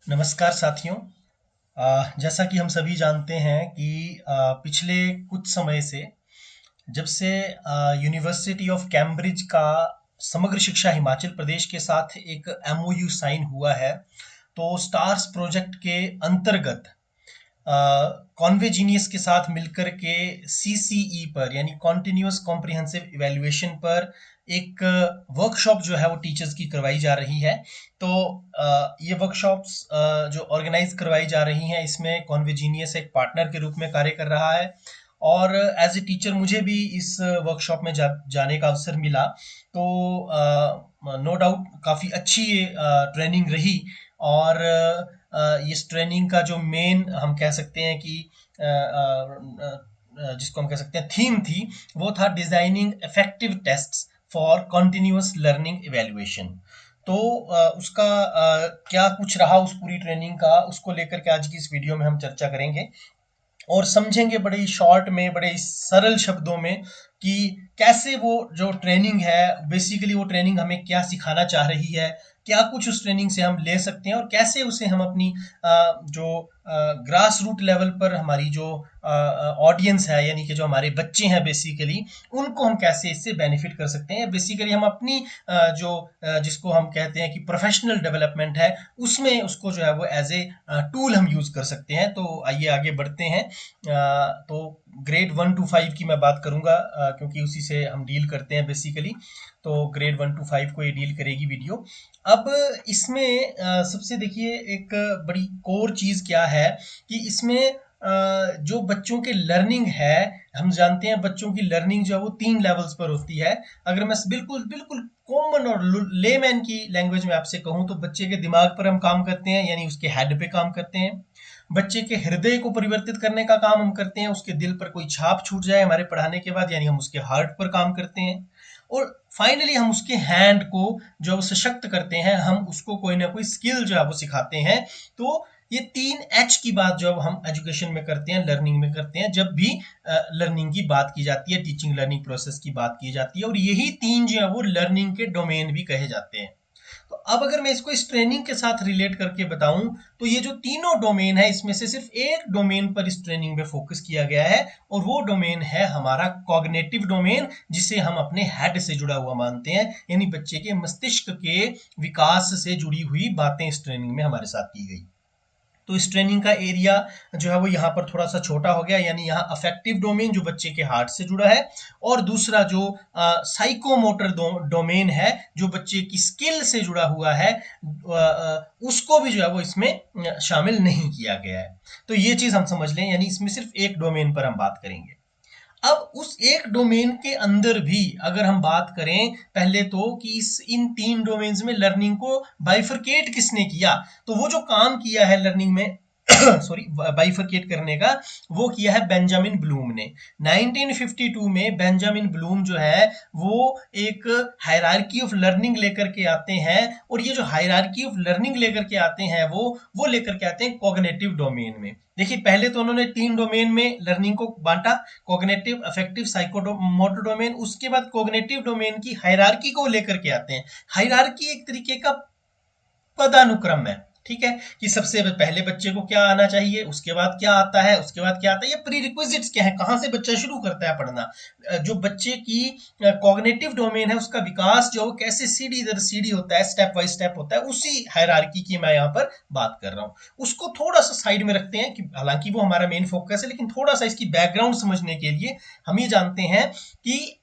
नमस्कार साथियों। जैसा कि हम सभी जानते हैं कि पिछले कुछ समय से जब से यूनिवर्सिटी ऑफ कैम्ब्रिज का समग्र शिक्षा हिमाचल प्रदेश के साथ एक एमओयू साइन हुआ है, तो स्टार्स प्रोजेक्ट के अंतर्गत कॉन्वेजीनियस के साथ मिलकर के सीसीई पर यानी कॉन्टिन्यूअस कॉम्प्रिहेंसिव इवैल्यूएशन पर एक वर्कशॉप जो है वो टीचर्स की करवाई जा रही है। तो ये वर्कशॉप्स जो ऑर्गेनाइज करवाई जा रही हैं, इसमें कॉन्वेजीनियस एक पार्टनर के रूप में कार्य कर रहा है। और एज ए टीचर मुझे भी इस वर्कशॉप में जाने का अवसर मिला। तो नो डाउट काफ़ी अच्छी ये ट्रेनिंग रही। और इस ट्रेनिंग का जो मेन हम कह सकते हैं कि जिसको हम कह सकते हैं थीम थी, वो था designing effective tests for continuous learning evaluation. तो उसका क्या कुछ रहा उस पूरी ट्रेनिंग का, उसको लेकर के आज की इस वीडियो में हम चर्चा करेंगे और समझेंगे बड़े ही शॉर्ट में, बड़े ही सरल शब्दों में कि कैसे वो जो ट्रेनिंग है, बेसिकली वो ट्रेनिंग हमें क्या सिखाना चाह रही है, क्या कुछ उस ट्रेनिंग से हम ले सकते हैं और कैसे उसे हम अपनी जो ग्रास रूट लेवल पर हमारी जो ऑडियंस है, यानी कि जो हमारे बच्चे हैं बेसिकली, उनको हम कैसे इससे बेनिफिट कर सकते हैं। बेसिकली हम अपनी जो जिसको हम कहते हैं कि प्रोफेशनल डेवलपमेंट है, उसमें उसको जो है वो एज ए टूल हम यूज़ कर सकते हैं। तो आइए आगे बढ़ते हैं। तो ग्रेड 1 to 5 की मैं बात करूंगा, क्योंकि उसी से हम डील करते हैं बेसिकली। तो ग्रेड 1 to 5 को ये डील करेगी वीडियो। अब इसमें सबसे देखिए एक बड़ी कोर चीज़ क्या है कि इसमें जो बच्चों के लर्निंग है, हम जानते हैं बच्चों की लर्निंग जो है वो 3 लेवल्स पर होती है। अगर मैं बिल्कुल बिल्कुल कॉमन और लेमैन की लैंग्वेज में आपसे कहूँ, तो बच्चे के दिमाग पर हम काम करते हैं, यानी उसके हेड पे काम करते हैं। बच्चे के हृदय को परिवर्तित करने का काम हम करते हैं, उसके दिल पर कोई छाप छूट जाए हमारे पढ़ाने के बाद, यानी हम उसके हार्ट पर काम करते हैं। और फाइनली हम उसके हैंड को जो सशक्त करते हैं, हम उसको कोई ना कोई स्किल जो है वो सिखाते हैं। तो ये 3 H की बात जो अब हम एजुकेशन में करते हैं, लर्निंग में करते हैं, जब भी लर्निंग की बात की जाती है, टीचिंग लर्निंग प्रोसेस की बात की जाती है, और यही 3 जो है वो लर्निंग के डोमेन भी कहे जाते हैं। तो अब अगर मैं इसको इस ट्रेनिंग के साथ रिलेट करके बताऊं, तो ये जो तीनों डोमेन है, इसमें से सिर्फ एक डोमेन पर इस ट्रेनिंग में फोकस किया गया है, और वो डोमेन है हमारा कॉग्निटिव डोमेन, जिसे हम अपने हेड से जुड़ा हुआ मानते हैं, यानी बच्चे के मस्तिष्क के विकास से जुड़ी हुई बातें इस ट्रेनिंग में हमारे साथ की गई। तो इस ट्रेनिंग का एरिया जो है वो यहाँ पर थोड़ा सा छोटा हो गया, यानी यहाँ अफेक्टिव डोमेन जो बच्चे के हार्ट से जुड़ा है, और दूसरा जो साइकोमोटर डोमेन है जो बच्चे की स्किल से जुड़ा हुआ है, उसको भी जो है वो इसमें शामिल नहीं किया गया है। तो ये चीज हम समझ लें, यानी इसमें सिर्फ एक डोमेन पर हम बात करेंगे। अब उस एक डोमेन के अंदर भी अगर हम बात करें पहले तो कि इस इन 3 डोमेन्स में लर्निंग को बाइफरकेट किसने किया, तो वो जो काम किया है लर्निंग में सॉरी बाइफरकेट करने का, वो किया है बेंजामिन ब्लूम ने। 1952 में बेंजामिन ब्लूम जो है वो एक हायरार्की ऑफ लर्निंग लेकर के आते हैं, और ये जो हायरार्की ऑफ लर्निंग लेकर के आते हैं वो लेकर के आते हैं कॉग्निटिव डोमेन में। देखिए पहले तो उन्होंने 3 डोमेन में लर्निंग को बांटा, कॉग्निटिव, अफेक्टिव, साइकोमोटर डोमेन। उसके बाद कॉग्निटिव डोमेन की हायरार्की को लेकर के आते हैं। हायरार्की एक तरीके का पदानुक्रम है, ठीक है, कि सबसे पहले बच्चे को क्या आना चाहिए, उसके बाद क्या आता है, उसके बाद क्या आता है, ये प्री रिक्विजिट्स क्या है, कहाँ से बच्चा शुरू करता है पढ़ना। जो बच्चे की कॉग्निटिव डोमेन है, उसका विकास जो कैसे सीढ़ी दर सीढ़ी होता है, स्टेप बाय स्टेप होता है, उसी हायरार्की की मैं यहाँ पर बात कर रहा हूँ। उसको थोड़ा सा साइड में रखते हैं, कि हालांकि वो हमारा मेन फोकस है, लेकिन थोड़ा सा इसकी बैकग्राउंड समझने के लिए हम ये जानते हैं कि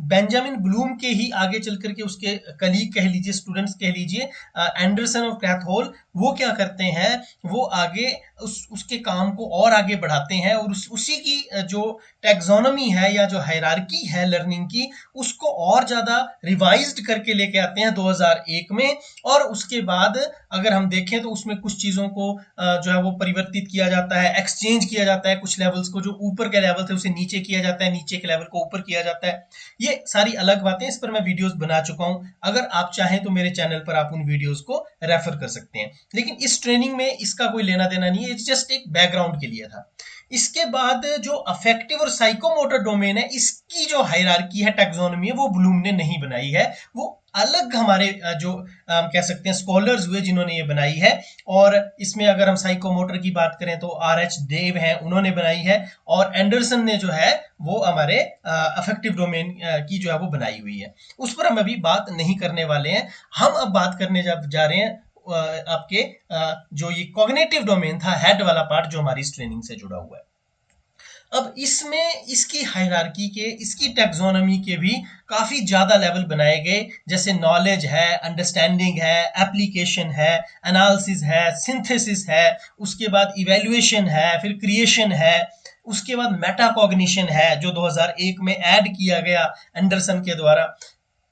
बेंजामिन ब्लूम के ही आगे चल करके उसके कलीग कह लीजिए, स्टूडेंट्स कह लीजिए, एंडरसन और कैथहोल, वो क्या करते हैं, वो आगे उसके काम को और आगे बढ़ाते हैं, और उसी की जो टैक्सोनॉमी है या जो हायरार्की है लर्निंग की, उसको और ज्यादा रिवाइज्ड करके लेके आते हैं 2001 में। और उसके बाद अगर हम देखें तो उसमें कुछ चीजों को जो है वो परिवर्तित किया जाता है, एक्सचेंज किया जाता है, कुछ लेवल्स को जो ऊपर के लेवल थे उसे नीचे किया जाता है, नीचे के लेवल को ऊपर किया जाता है। ये सारी अलग बातें, इस पर मैं वीडियोस बना चुका हूं, अगर आप चाहें तो मेरे चैनल पर आप उन वीडियोस को रेफर कर सकते हैं। लेकिन इस ट्रेनिंग में इसका कोई लेना देना नहीं है, इट्स जस्ट एक बैकग्राउंड के लिए था। इसके बाद जो अफेक्टिव और साइकोमोटर डोमेन है, इसकी जो हायरार्की है, टैक्सोनॉमी है, वो ब्लूम ने नहीं बनाई है, वो अलग हमारे जो कह सकते हैं स्कॉलर्स हुए जिन्होंने ये बनाई है। और इसमें अगर हम साइकोमोटर की बात करें तो RH देव हैं, उन्होंने बनाई है, और एंडरसन ने जो है वो हमारे अफेक्टिव डोमेन की जो है वो बनाई हुई है। उस पर हम अभी बात नहीं करने वाले हैं। हम अब बात करने जा रहे हैं आपके जो ये कॉग्निटिव डोमेन था, हेड वाला पार्ट, जो हमारी इस ट्रेनिंग से जुड़ा हुआ है। अब इसमें इसकी हायरार्की के, इसकी टैक्सोनॉमी के भी काफी ज्यादा लेवल बनाए गए, जैसे नॉलेज है, अंडरस्टैंडिंग है, एप्लीकेशन है, एनालिसिस है, सिंथेसिस है, उसके बाद इवेल्युएशन है, फिर क्रिएशन है, उसके बाद मेटाकॉग्निशन है जो 2001 में ऐड किया गया एंडरसन के द्वारा।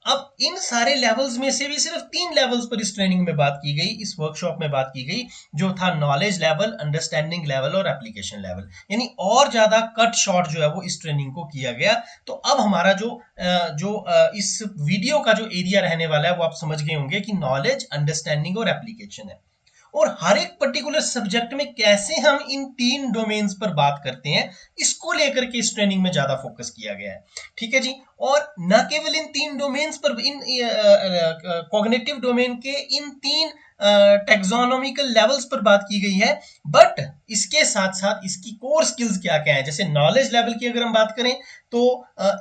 अब इन सारे लेवल्स में से भी सिर्फ 3 लेवल्स पर इस ट्रेनिंग में बात की गई, इस वर्कशॉप में बात की गई, जो था नॉलेज लेवल, अंडरस्टैंडिंग लेवल और एप्लीकेशन लेवल। यानी और ज्यादा कट शॉर्ट जो है वो इस ट्रेनिंग को किया गया। तो अब हमारा इस वीडियो का जो एरिया रहने वाला है वो आप समझ गए होंगे कि नॉलेज, अंडरस्टैंडिंग और एप्लीकेशन है, और हर एक पर्टिकुलर सब्जेक्ट में कैसे हम इन 3 डोमेन्स पर बात करते हैं, इसको लेकर के इस ट्रेनिंग में ज्यादा फोकस किया गया है। ठीक है जी। और न केवल इन 3 डोमेन्स पर, इन कॉग्निटिव डोमेन के इन 3 टेक्सोनॉमिकल लेवल्स पर बात की गई है, बट इसके साथ साथ इसकी कोर स्किल्स क्या क्या है। जैसे नॉलेज लेवल की अगर हम बात करें तो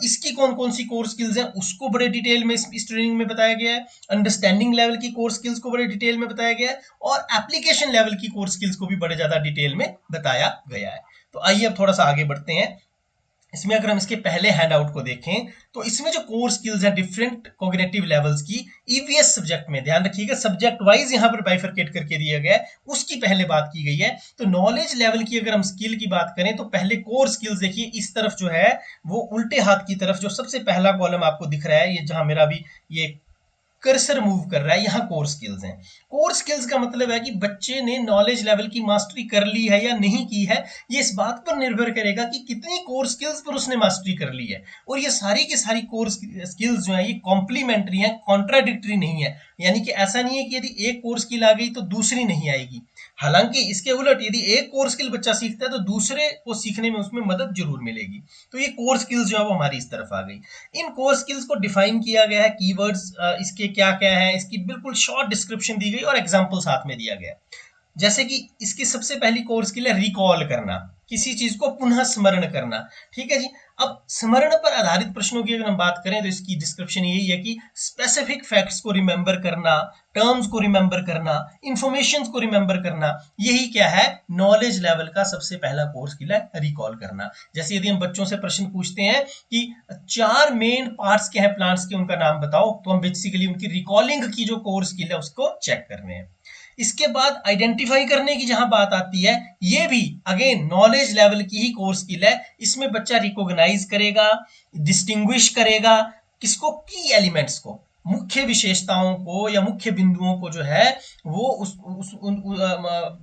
इसकी कौन कौन सी कोर स्किल्स हैं उसको बड़े डिटेल में इस ट्रेनिंग में बताया गया है। अंडरस्टैंडिंग लेवल की कोर स्किल्स को बड़े डिटेल में बताया गया है, और एप्लीकेशन लेवल की कोर स्किल्स को भी बड़े ज्यादा डिटेल में बताया गया है। तो आइए अब थोड़ा सा आगे बढ़ते हैं। इसमें अगर हम इसके पहले हैंड आउट को देखें तो इसमें जो कोर स्किल्स है डिफरेंट कॉग्निटिव लेवल्स की, ईवीएस सब्जेक्ट में, ध्यान रखिएगा सब्जेक्ट वाइज यहां पर बाइफरकेट करके दिया गया है, उसकी पहले बात की गई है। तो नॉलेज लेवल की अगर हम स्किल की बात करें तो पहले कोर स्किल्स देखिए, इस तरफ जो है वो उल्टे हाथ की तरफ जो सबसे पहला कॉलम आपको दिख रहा है, ये जहां मेरा भी ये कर्सर मूव कर रहा है, यहाँ कोर स्किल्स हैं। कोर स्किल्स का मतलब है कि बच्चे ने नॉलेज लेवल की मास्टरी कर ली है या नहीं की है, ये इस बात पर निर्भर करेगा कि कितनी कोर स्किल्स पर उसने मास्टरी कर ली है। और ये सारी की सारी कोर स्किल्स जो है ये कॉम्प्लीमेंट्री है, कॉन्ट्राडिक्टरी नहीं है। यानी कि ऐसा नहीं है कि यदि एक कोर स्किल आ गई तो दूसरी नहीं आएगी। हालांकि इसके उलट यदि एक कोर स्किल बच्चा सीखता है तो दूसरे को सीखने में उसमें मदद जरूर मिलेगी। तो ये कोर स्किल्स जो है वो हमारी इस तरफ आ गई। इन कोर स्किल्स को डिफाइन किया गया है, कीवर्ड्स इसके क्या क्या है, इसकी बिल्कुल शॉर्ट डिस्क्रिप्शन दी गई और एग्जाम्पल साथ में दिया गया। जैसे कि इसकी सबसे पहली कोर स्किल है रिकॉल करना, किसी चीज को पुनः स्मरण करना। ठीक है जी। अब स्मरण पर आधारित प्रश्नों की अगर हम बात करें तो इसकी डिस्क्रिप्शन यही है कि स्पेसिफिक फैक्ट्स को रिमेंबर करना, टर्म्स को रिमेंबर करना, इंफॉर्मेशन को रिमेंबर करना, यही क्या है, नॉलेज लेवल का सबसे पहला कोर स्किल है, रिकॉल करना। जैसे यदि हम बच्चों से प्रश्न पूछते हैं कि 4 मेन पार्ट्स क्या है प्लांट्स के, उनका नाम बताओ, तो हम बेसिकली उनकी रिकॉलिंग की जो कोर स्किल है उसको चेक कर रहे हैं। इसके बाद आइडेंटिफाई करने की जहां बात आती है, ये भी अगेन नॉलेज लेवल की ही कोर स्किल है। इसमें बच्चा रिकॉग्नाइज करेगा, डिस्टिंग्विश करेगा, किसको, की एलिमेंट्स को, मुख्य विशेषताओं को या मुख्य बिंदुओं को जो है वो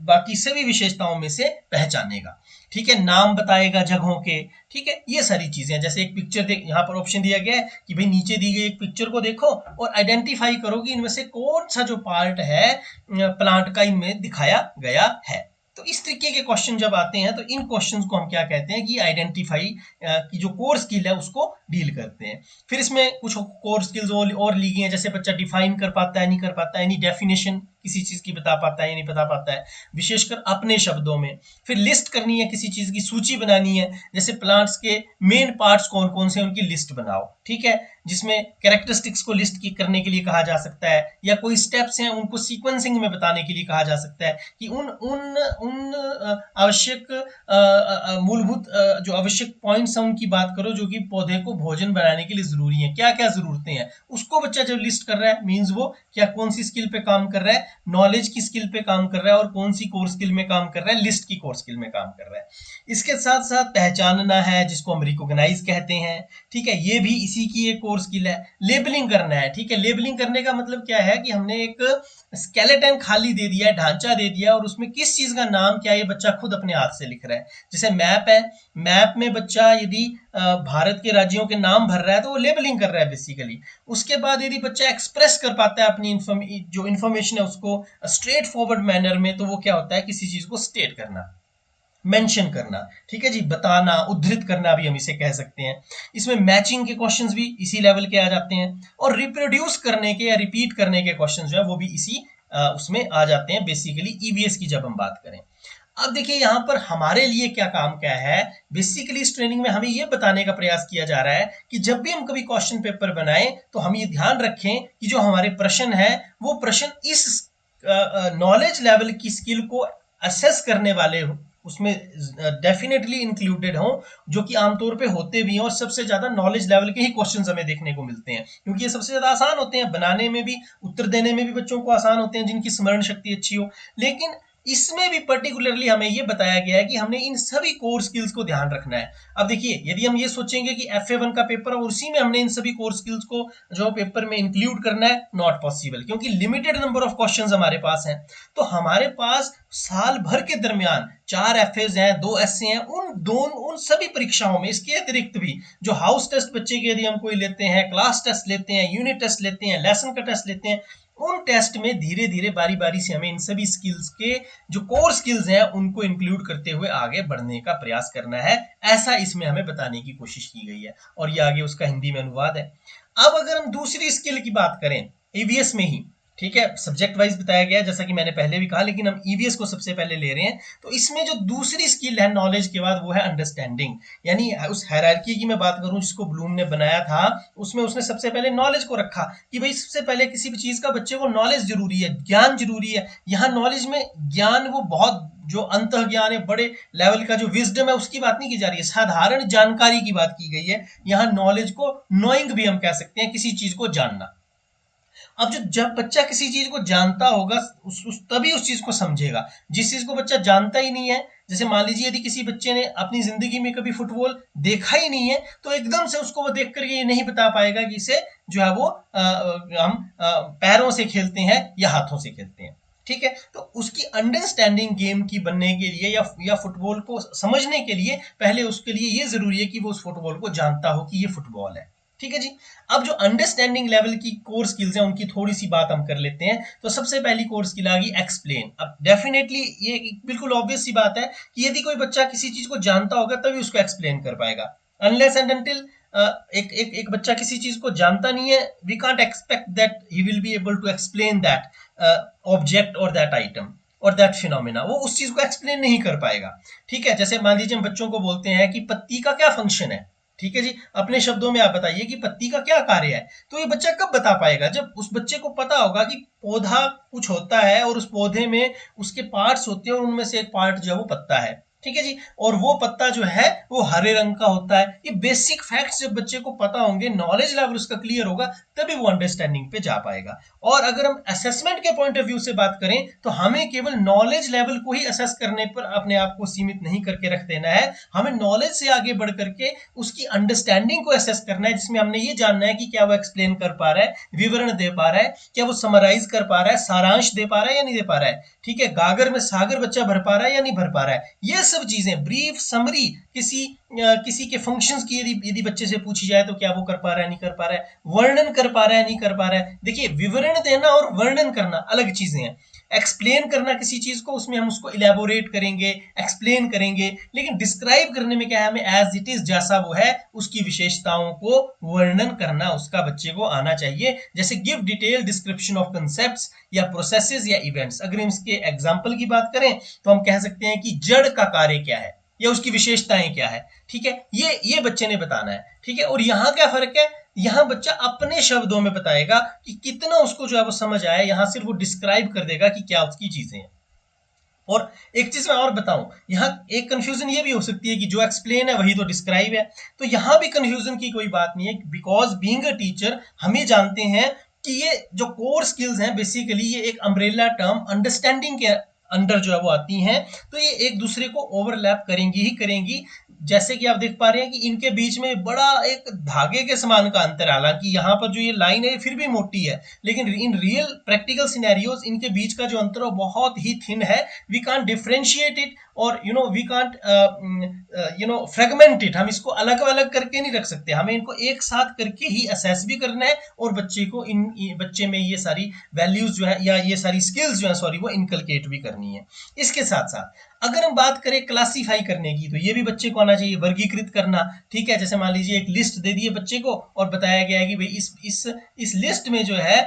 बाकी सभी विशेषताओं में से पहचानेगा। ठीक है, नाम बताएगा जगहों के। ठीक है, ये सारी चीजें, जैसे एक पिक्चर देख, यहाँ पर ऑप्शन दिया गया है कि भाई नीचे दी गई एक पिक्चर को देखो और आइडेंटिफाई करो कि इनमें से कौन सा जो पार्ट है प्लांट का इनमें दिखाया गया है। तो इस तरीके के क्वेश्चन जब आते हैं तो इन क्वेश्चंस को हम क्या कहते हैं कि आइडेंटिफाई की जो कोर स्किल है उसको डील करते हैं। फिर इसमें कुछ कोर स्किल्स और ली गई हैं, जैसे बच्चा डिफाइन कर पाता है नहीं कर पाता है, यानी डेफिनेशन किसी चीज की बता पाता है या नहीं बता पाता है, विशेषकर अपने शब्दों में। फिर लिस्ट करनी है, किसी चीज की सूची बनानी है, जैसे प्लांट्स के मेन पार्ट्स कौन कौन से उनकी लिस्ट बनाओ। ठीक है, जिसमें कैरेक्टरिस्टिक्स को लिस्ट करने के लिए कहा जा सकता है, या कोई स्टेप्स हैं उनको सीक्वेंसिंग में बताने के लिए कहा जा सकता है कि उन उन उन आवश्यक मूलभूत जो आवश्यक पॉइंट्स हैं उनकी बात करो जो कि पौधे को भोजन बनाने के लिए जरूरी है, क्या क्या जरूरतें हैं, उसको बच्चा जब लिस्ट कर रहा है मीन्स वो क्या कौन सी स्किल पे काम कर रहा है, नॉलेज की स्किल पे काम कर रहा है, और कौन सी कोर स्किल में काम कर रहा है, लिस्ट की कोर स्किल में काम कर रहा है। इसके साथ साथ पहचानना है, जिसको हम रिकॉग्नाइज कहते हैं। ठीक है, ये भी इसी की एक कोर स्किल है। लेबलिंग करना है। ठीक है, लेबलिंग करने का मतलब क्या है कि हमने एक स्केलेटन खाली दे दिया है, ढांचा दे दिया, और उसमें किस चीज का नाम क्या है ये बच्चा खुद अपने हाथ से लिख रहा है। जैसे मैप है, मैप में बच्चा यदि भारत के राज्यों के नाम भर रहा है तो वो लेबलिंग कर रहा है बेसिकली। उसके बाद यदि बच्चा एक्सप्रेस कर पाता है अपनी जो इन्फॉर्मेशन है उसको स्ट्रेट फॉरवर्ड मैनर में, तो वो क्या होता है, किसी चीज को स्टेट करना। मेंशन करना, ठीक है जी, बताना, उद्धृत करना भी हम इसे कह सकते हैं। इसमें मैचिंग के क्वेश्चंस भी इसी लेवल के आ जाते हैं, और रिप्रोड्यूस करने के या रिपीट करने के क्वेश्चंस जो है वो भी इसी उसमें आ जाते हैं बेसिकली ईवीएस की जब हम बात करें। अब देखिए यहाँ पर हमारे लिए क्या काम क्या है, बेसिकली इस ट्रेनिंग में हमें ये बताने का प्रयास किया जा रहा है कि जब भी हम कभी क्वेश्चन पेपर बनाएं तो हम ये ध्यान रखें कि जो हमारे प्रश्न है वो प्रश्न इस नॉलेज लेवल की स्किल को असेस करने वाले उसमें डेफिनेटली इंक्लूडेड हों, जो कि आमतौर पे होते भी हैं, और सबसे ज्यादा नॉलेज लेवल के ही क्वेश्चंस हमें देखने को मिलते हैं, क्योंकि ये सबसे ज्यादा आसान होते हैं, बनाने में भी, उत्तर देने में भी बच्चों को आसान होते हैं जिनकी स्मरण शक्ति अच्छी हो। लेकिन इसमें भी पर्टिकुलरली हमें ये बताया गया है कि हमने इन सभी कोर स्किल्स को ध्यान रखना है। अब देखिए, यदि हम ये सोचेंगे कि FA1 का पेपर और उसी में हमने इन सभी कोर स्किल्स को जो पेपर में इंक्लूड करना है, नॉट पॉसिबल, क्योंकि लिमिटेड नंबर ऑफ क्वेश्चंस हमारे पास हैं। तो हमारे पास साल भर के दरमियान 4 FAs हैं, 2 SA हैं, उन सभी परीक्षाओं में इसके अतिरिक्त भी जो हाउस टेस्ट बच्चे के यदि हम कोई लेते हैं, क्लास टेस्ट लेते हैं, यूनिट टेस्ट लेते हैं, लेसन का टेस्ट लेते हैं, उन टेस्ट में धीरे धीरे बारी बारी से हमें इन सभी स्किल्स के जो कोर स्किल्स हैं उनको इंक्लूड करते हुए आगे बढ़ने का प्रयास करना है, ऐसा इसमें हमें बताने की कोशिश की गई है, और ये आगे उसका हिंदी में अनुवाद है। अब अगर हम दूसरी स्किल की बात करें ईवीएस में ही, ठीक है, सब्जेक्ट वाइज बताया गया है जैसा कि मैंने पहले भी कहा, लेकिन हम ईवीएस को सबसे पहले ले रहे हैं। तो इसमें जो दूसरी स्किल है नॉलेज के बाद, वो है अंडरस्टैंडिंग। यानी उस हायरार्की की मैं बात करूं जिसको ब्लूम ने बनाया था, उसमें उसने सबसे पहले नॉलेज को रखा कि भाई सबसे पहले किसी भी चीज का बच्चे को नॉलेज जरूरी है, ज्ञान जरूरी है। यहाँ नॉलेज में ज्ञान वो बहुत जो अंत ज्ञान है, बड़े लेवल का जो विजडम है, उसकी बात नहीं की जा रही है, साधारण जानकारी की बात की गई है। यहाँ नॉलेज को नोइंग भी हम कह सकते हैं, किसी चीज को जानना। अब जब बच्चा किसी चीज को जानता होगा तभी उस चीज को समझेगा। जिस चीज को बच्चा जानता ही नहीं है, जैसे मान लीजिए यदि किसी बच्चे ने अपनी जिंदगी में कभी फुटबॉल देखा ही नहीं है, तो एकदम से उसको वो देख करके ये नहीं बता पाएगा कि इसे जो है वो हम पैरों से खेलते हैं या हाथों से खेलते हैं, ठीक है। तो उसकी अंडरस्टैंडिंग गेम की बनने के लिए या फुटबॉल को समझने के लिए पहले उसके लिए ये जरूरी है कि वो उस फुटबॉल को जानता हो कि ये फुटबॉल है, ठीक है जी। अब जो अंडरस्टैंडिंग लेवल की कोर स्किल्स हैं उनकी थोड़ी सी बात हम कर लेते हैं। तो सबसे पहली कोर स्किल आ गई एक्सप्लेन। अब डेफिनेटली ये बिल्कुल ऑब्वियस सी बात है कि यदि कोई बच्चा किसी चीज को जानता होगा तभी उसको एक्सप्लेन कर पाएगा। अनलेस एंड अनटिल एक बच्चा किसी चीज को जानता नहीं है, we can't expect that he will be able to explain that object और दैट आइटम और दैट फिनोमेना। वो उस चीज को एक्सप्लेन नहीं कर पाएगा, ठीक है। जैसे मान लीजिए हम बच्चों को बोलते हैं कि पत्ती का क्या फंक्शन है, ठीक है जी, अपने शब्दों में आप बताइए कि पत्ती का क्या कार्य है। तो ये बच्चा कब बता पाएगा, जब उस बच्चे को पता होगा कि पौधा कुछ होता है और उस पौधे में उसके पार्ट्स होते हैं और उनमें से एक पार्ट जो है वो पत्ता है, ठीक है जी, और वो पत्ता जो है वो हरे रंग का होता है। ये बेसिक फैक्ट्स जब बच्चे को पता होंगे, नॉलेज लेवल उसका क्लियर होगा, तभी वो अंडरस्टैंडिंग पे जा पाएगा। और अगर हम असेसमेंट के पॉइंट ऑफ व्यू से बात करें तो हमें केवल नॉलेज लेवल को ही असेस करने पर अपने आप को सीमित नहीं करके रख देना है, हमें नॉलेज से आगे बढ़ करके उसकी अंडरस्टैंडिंग को असेस करना है, जिसमें हमने ये जानना है कि क्या वो एक्सप्लेन कर पा रहा है, विवरण दे पा रहा है, क्या वो समराइज कर पा रहा है, सारांश दे पा रहा है या नहीं दे पा रहा है, ठीक है, गागर में सागर बच्चा भर पा रहा है या नहीं भर पा रहा है। ये सब चीजें ब्रीफ समरी किसी के फंक्शंस की यदि बच्चे से पूछी जाए तो क्या वो कर पा रहा है, नहीं कर पा रहा है, वर्णन कर पा रहा है, नहीं कर पा रहा है। देखिए, विवरण देना और वर्णन करना अलग चीजें हैं। एक्सप्लेन करना किसी चीज को, उसमें हम उसको इलेबोरेट करेंगे, एक्सप्लेन करेंगे, लेकिन डिस्क्राइब करने में क्या है, हमें एज इट इज जैसा वो है उसकी विशेषताओं को वर्णन करना उसका बच्चे को आना चाहिए। जैसे give detail description of concepts या प्रोसेसेस या इवेंट्स। अगर हम इसके एग्जाम्पल की बात करें तो हम कह सकते हैं कि जड़ का कार्य क्या है या उसकी विशेषताएं क्या है, ठीक है, ये बच्चे ने बताना है, ठीक है। और यहाँ क्या फर्क है, यहाँ बच्चा अपने शब्दों में बताएगा कि कितना उसको जो है वो समझ आया, यहाँ सिर्फ वो डिस्क्राइब कर देगा कि क्या उसकी चीजें हैं। और एक चीज मैं और बताऊं, यहाँ एक कंफ्यूजन ये भी हो सकती है कि जो एक्सप्लेन है वही तो डिस्क्राइब है। तो यहाँ भी कंफ्यूजन की कोई बात नहीं है, बिकॉज बीइंग अ टीचर हम ये जानते हैं कि ये जो कोर स्किल्स हैं बेसिकली ये एक अम्ब्रेला टर्म अंडरस्टैंडिंग के अंडर जो है वो आती हैं, तो ये एक दूसरे को ओवरलैप करेंगी ही करेंगी। जैसे कि आप देख पा रहे हैं कि इनके बीच में बड़ा एक धागे के समान का अंतर है, हालांकि यहाँ पर जो ये लाइन है फिर भी मोटी है, लेकिन इन रियल प्रैक्टिकल सिनेरियोज इनके बीच का जो अंतर है बहुत ही थिन है। वी कांट डिफरेंशिएट इट और वी कांट फ्रेगमेंट इट। हम इसको अलग अलग करके नहीं रख सकते, हमें इनको एक साथ करके ही असेस भी करना है और बच्चे को बच्चे में ये सारी वैल्यूज जो है या ये सारी स्किल्स जो है सॉरी वो इनकलकेट भी करनी है। इसके साथ साथ अगर हम बात करें क्लासीफाई करने की, तो ये भी बच्चे को आना चाहिए, वर्गीकृत करना, ठीक है। जैसे मान लीजिए एक लिस्ट दे दी है बच्चे को और बताया गया है कि भाई इस लिस्ट में जो है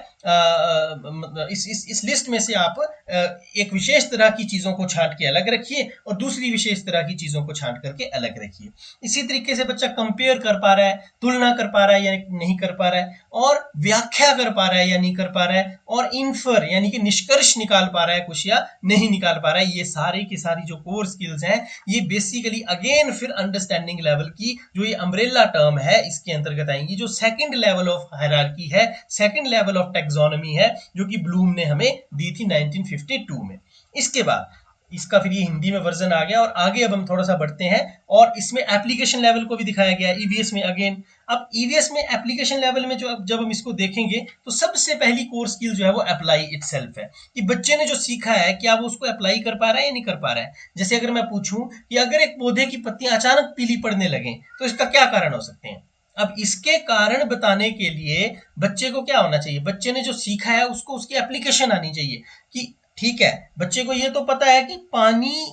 इस लिस्ट में से आप एक विशेष तरह की चीजों को छांट के अलग रखिए और दूसरी विशेष तरह की चीजों को छांट करके अलग रखिए। इसी तरीके से बच्चा कंपेयर कर पा रहा है, तुलना कर पा रहा है या नहीं कर पा रहा है, और व्याख्या कर पा रहा है या नहीं कर पा रहा है, और इन्फर यानी कि निष्कर्ष निकाल पा रहा है कुछ या नहीं निकाल पा रहा है। ये सारी की सारी जो कोर स्किल्स हैं, ये बेसिकली अगेन फिर अंडरस्टैंडिंग लेवल की जो ये अम्ब्रेला टर्म है इसके अंतर्गत आएंगी, जो सेकंड लेवल ऑफ हायरार्की है, सेकंड लेवल ऑफ टेक्सोनॉमी है, जो कि ब्लूम ने हमें दी थी 1952 में। इसके बाद इसका फिर ये हिंदी में वर्जन आ गया, और आगे अब हम थोड़ा सा बढ़ते हैं और इसमें एप्लीकेशन लेवल को भी दिखाया गया है ईवीएस में अगेन। अब ईवीएस में एप्लीकेशन लेवल में जो जब हम इसको देखेंगे तो सबसे पहली कोर स्किल जो है वो अप्लाई इटसेल्फ है, कि बच्चे ने जो सीखा है क्या वो उसको अप्लाई कर पा रहा है या नहीं कर पा रहा है। जैसे अगर मैं पूछूं कि अगर एक पौधे की पत्तियां अचानक पीली पड़ने लगे तो इसका क्या कारण हो सकते हैं। अब इसके कारण बताने के लिए बच्चे को क्या होना चाहिए, बच्चे ने जो सीखा है उसको उसकी एप्लीकेशन आनी चाहिए, कि ठीक है बच्चे को ये तो पता है कि पानी,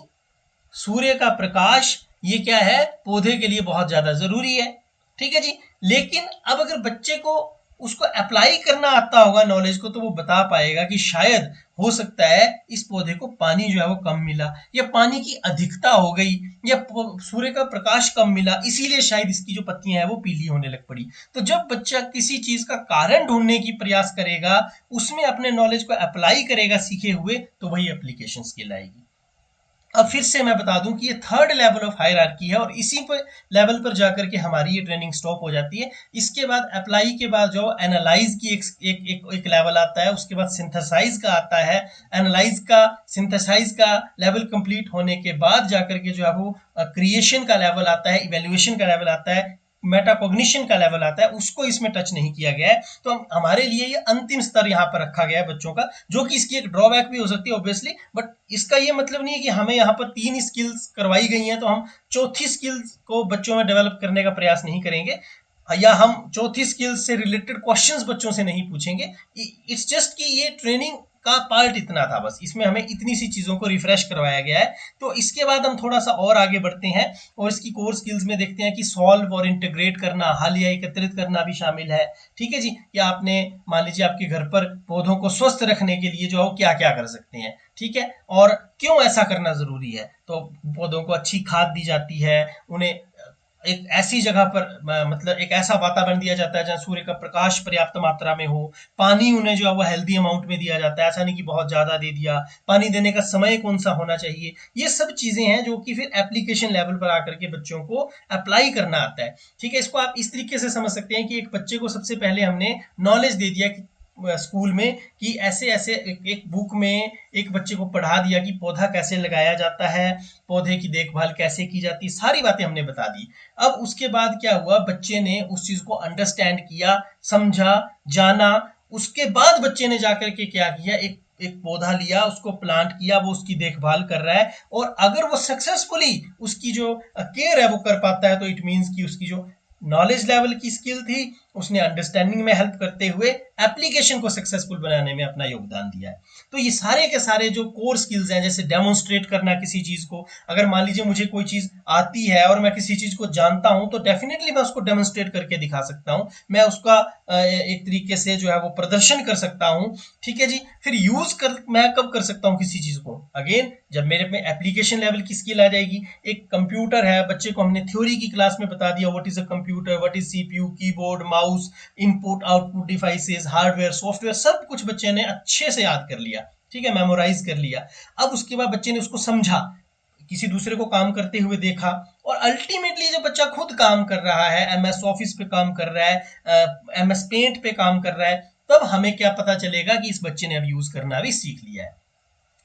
सूर्य का प्रकाश, ये क्या है, पौधे के लिए बहुत ज्यादा जरूरी है, ठीक है जी। लेकिन अब अगर बच्चे को उसको अप्लाई करना आता होगा नॉलेज को, तो वो बता पाएगा कि शायद हो सकता है इस पौधे को पानी जो है वो कम मिला, या पानी की अधिकता हो गई, या सूर्य का प्रकाश कम मिला, इसीलिए शायद इसकी जो पत्तियां हैं वो पीली होने लग पड़ी। तो जब बच्चा किसी चीज का कारण ढूंढने की प्रयास करेगा, उसमें अपने नॉलेज को अप्लाई करेगा सीखे हुए, तो वही एप्लीकेशन स्किल आएगी। अब फिर से मैं बता दूं कि ये थर्ड लेवल ऑफ हायरार्की है, और इसी पर लेवल पर जाकर के हमारी ये ट्रेनिंग स्टॉप हो जाती है। इसके बाद अप्लाई के बाद जो एनालाइज की एक लेवल आता है, उसके बाद सिंथेसाइज का आता है। एनालाइज का, सिंथेसाइज का लेवल कंप्लीट होने के बाद जाकर के जो है वो क्रिएशन का लेवल आता है, इवेल्युएशन का लेवल आता है, मेटाकॉग्निशन का लेवल आता है, उसको इसमें टच नहीं किया गया है। तो हमारे लिए ये अंतिम स्तर यहाँ पर रखा गया है बच्चों का, जो कि इसकी एक ड्रॉबैक भी हो सकती है ऑब्वियसली, बट इसका ये मतलब नहीं है कि हमें यहाँ पर 3 स्किल्स करवाई गई हैं तो हम चौथी स्किल्स को बच्चों में डेवलप करने का प्रयास नहीं करेंगे, या हम चौथी स्किल्स से रिलेटेड क्वेश्चंस बच्चों से नहीं पूछेंगे। इट्स जस्ट कि ये ट्रेनिंग का पार्ट इतना था, बस इसमें हमें इतनी सी चीजों को रिफ्रेश करवाया गया है। तो इसके बाद हम थोड़ा सा और आगे बढ़ते हैं और इसकी कोर स्किल्स में देखते हैं कि सॉल्व और इंटीग्रेट करना, हल या एकत्रित करना भी शामिल है, ठीक है जी। या आपने मान लीजिए आपके घर पर पौधों को स्वस्थ रखने के लिए जो है क्या क्या कर सकते हैं, ठीक है, और क्यों ऐसा करना जरूरी है। तो पौधों को अच्छी खाद दी जाती है, उन्हें एक ऐसी जगह पर मतलब एक ऐसा वातावरण दिया जाता है जहाँ सूर्य का प्रकाश पर्याप्त मात्रा में हो, पानी उन्हें जो है वो हेल्दी अमाउंट में दिया जाता है, ऐसा नहीं कि बहुत ज्यादा दे दिया, पानी देने का समय कौन सा होना चाहिए। ये सब चीजें हैं जो कि फिर एप्लीकेशन लेवल पर आकर के बच्चों को अप्लाई करना आता है, ठीक है। इसको आप इस तरीके से समझ सकते हैं कि एक बच्चे को सबसे पहले हमने नॉलेज दे दिया कि स्कूल में, कि ऐसे ऐसे एक बुक में एक बच्चे को पढ़ा दिया कि पौधा कैसे लगाया जाता है, पौधे की देखभाल कैसे की जाती है, सारी बातें हमने बता दी। अब उसके बाद क्या हुआ, बच्चे ने उस चीज को अंडरस्टैंड किया, समझा, जाना। उसके बाद बच्चे ने जाकर के क्या किया, एक एक पौधा लिया, उसको प्लांट किया, वो उसकी देखभाल कर रहा है, और अगर वो सक्सेसफुली उसकी जो केयर है वो कर पाता है, तो इट मीन्स कि उसकी जो नॉलेज लेवल की स्किल थी, उसने अंडरस्टैंडिंग में हेल्प करते हुए एप्लीकेशन को सक्सेसफुल बनाने में अपना योगदान दिया है। तो ये सारे के सारे जो कोर स्किल्स हैं, जैसे डेमोन्स्ट्रेट करना किसी चीज को, अगर मान लीजिए मुझे कोई चीज आती है और मैं किसी चीज को जानता हूं, तो डेफिनेटली मैं उसको डेमोन्स्ट्रेट करके दिखा सकता हूं, मैं उसका एक तरीके से जो है वो प्रदर्शन कर सकता हूं, ठीक है जी। फिर यूज कर मैं कब कर सकता हूं किसी चीज को, अगेन जब मेरे में एप्लीकेशन लेवल की स्किल आ जाएगी। एक कंप्यूटर है, बच्चे को हमने थ्योरी की क्लास में बता दिया what is a computer, what is CPU, keyboard, mouse, input output devices, hardware, software, सब कुछ बच्चे ने अच्छे से याद कर लिया, ठीक है, मेमोराइज कर लिया। अब उसके बाद बच्चे ने उसको समझा, किसी दूसरे को काम करते हुए देखा, और अल्टीमेटली जब बच्चा खुद काम कर रहा है, एमएस ऑफिस पे काम कर रहा है, एमएस पेंट पे काम कर रहा है, तब हमें क्या पता चलेगा कि इस बच्चे ने अब यूज करना भी सीख लिया है।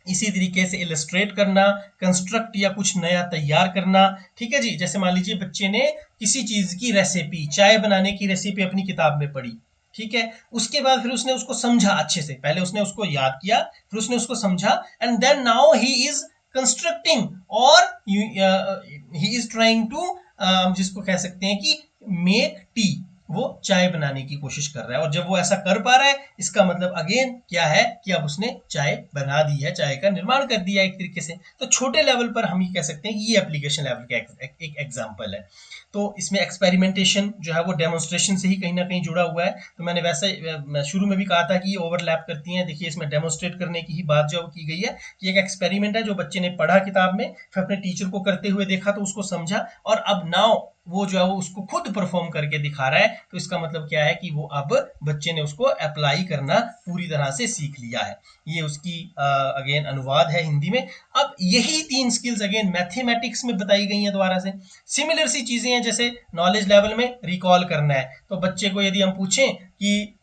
इसी तरीके से इलस्ट्रेट करना, कंस्ट्रक्ट या कुछ नया तैयार करना, ठीक है जी। जैसे मान लीजिए बच्चे ने किसी चीज की रेसिपी, चाय बनाने की रेसिपी अपनी किताब में पढ़ी, ठीक है, उसके बाद फिर उसने उसको समझा अच्छे से, पहले उसने उसको याद किया, फिर उसने उसको समझा, and then now he is constructing, और ही इज ट्राइंग टू, हम जिसको कह सकते हैं कि मेक टी, वो चाय बनाने की कोशिश कर रहा है, और जब वो ऐसा कर पा रहा है इसका मतलब अगेन क्या है कि अब उसने चाय बना दी है, चाय का निर्माण कर दिया एक तरीके से। तो छोटे लेवल पर हम ये कह सकते हैं कि ये एप्लीकेशन लेवल का एक एग्जाम्पल है। तो इसमें एक्सपेरिमेंटेशन जो है वो डेमोन्स्ट्रेशन से ही कहीं ना कहीं जुड़ा हुआ है। तो मैंने वैसे शुरू में भी कहा था कि ये ओवरलैप करती हैं। देखिए इसमें डेमोन्स्ट्रेट करने की ही बात जो की गई है कि एक एक्सपेरिमेंट है जो बच्चे ने पढ़ा किताब में, फिर अपने टीचर को करते हुए देखा तो उसको समझा, और अब नाउ वो जो है वो उसको खुद परफॉर्म करके दिखा रहा है। तो इसका मतलब क्या है कि वो अब बच्चे ने उसको अप्लाई करना पूरी तरह से सीख लिया है। ये उसकी अगेन अनुवाद है हिंदी में। अब यही 3 स्किल्स अगेन मैथमेटिक्स में बताई गई हैं दोबारा से। सिमिलर सी चीजें हैं, जैसे नॉलेज लेवल में रिकॉल करना है, तो बच्चे को यदि हम पूछें कि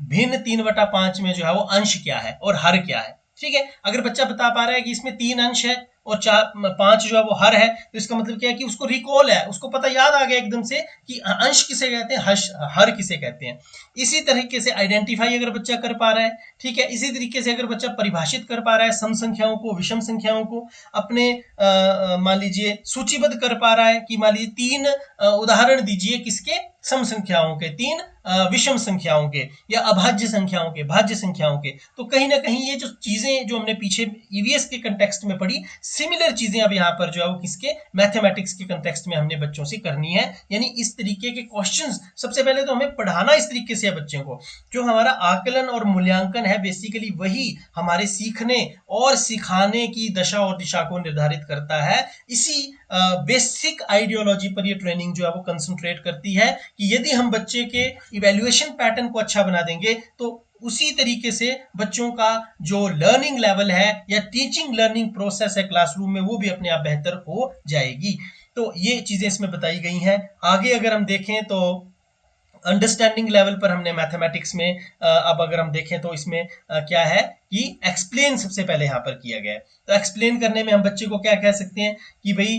भिन्न 3/5 में जो है वो अंश क्या है और हर क्या है, ठीक है, अगर बच्चा बता पा रहा है कि इसमें 3 अंश है और 5 जो है वो हर है, तो इसका मतलब क्या है कि उसको रिकॉल है, उसको पता याद आ गया एकदम से कि अंश किसे कहते हैं, हर किसे कहते हैं। इसी तरीके से आइडेंटिफाई अगर बच्चा कर पा रहा है, ठीक है, इसी तरीके से अगर बच्चा परिभाषित कर पा रहा है सम संख्याओं को, विषम संख्याओं को, अपने मान लीजिए सूचीबद्ध कर पा रहा है कि मान लीजिए 3 उदाहरण दीजिए किसके, सम संख्याओं के, 3 विषम संख्याओं के, या अभाज्य संख्याओं के, भाज्य संख्याओं के। तो कहीं ना कहीं ये जो चीजें जो हमने पीछे ईवीएस के कंटेक्स्ट में पढ़ी, सिमिलर चीजें अब यहाँ पर जो है वो किसके, मैथमेटिक्स के कंटेक्स्ट में हमने बच्चों से करनी है। यानी इस तरीके के क्वेश्चंस सबसे पहले तो हमें पढ़ाना इस तरीके से है बच्चों को। जो हमारा आकलन और मूल्यांकन है बेसिकली वही हमारे सीखने और सिखाने की दशा और दिशा को निर्धारित करता है। इसी बेसिक आइडियोलॉजी पर ये ट्रेनिंग जो है वो कंसंट्रेट करती है कि यदि हम बच्चे के इवैल्यूएशन पैटर्न को अच्छा बना देंगे तो उसी तरीके से बच्चों का जो लर्निंग लेवल है या टीचिंग लर्निंग प्रोसेस है क्लासरूम में, वो भी अपने आप बेहतर हो जाएगी। तो ये चीजें इसमें बताई गई हैं। आगे अगर हम देखें तो अंडरस्टैंडिंग लेवल पर हमने मैथमेटिक्स में अब अगर हम देखें तो इसमें क्या है कि एक्सप्लेन सबसे पहले यहाँ पर किया गया है। तो एक्सप्लेन करने में हम बच्चे को क्या कह सकते हैं कि भाई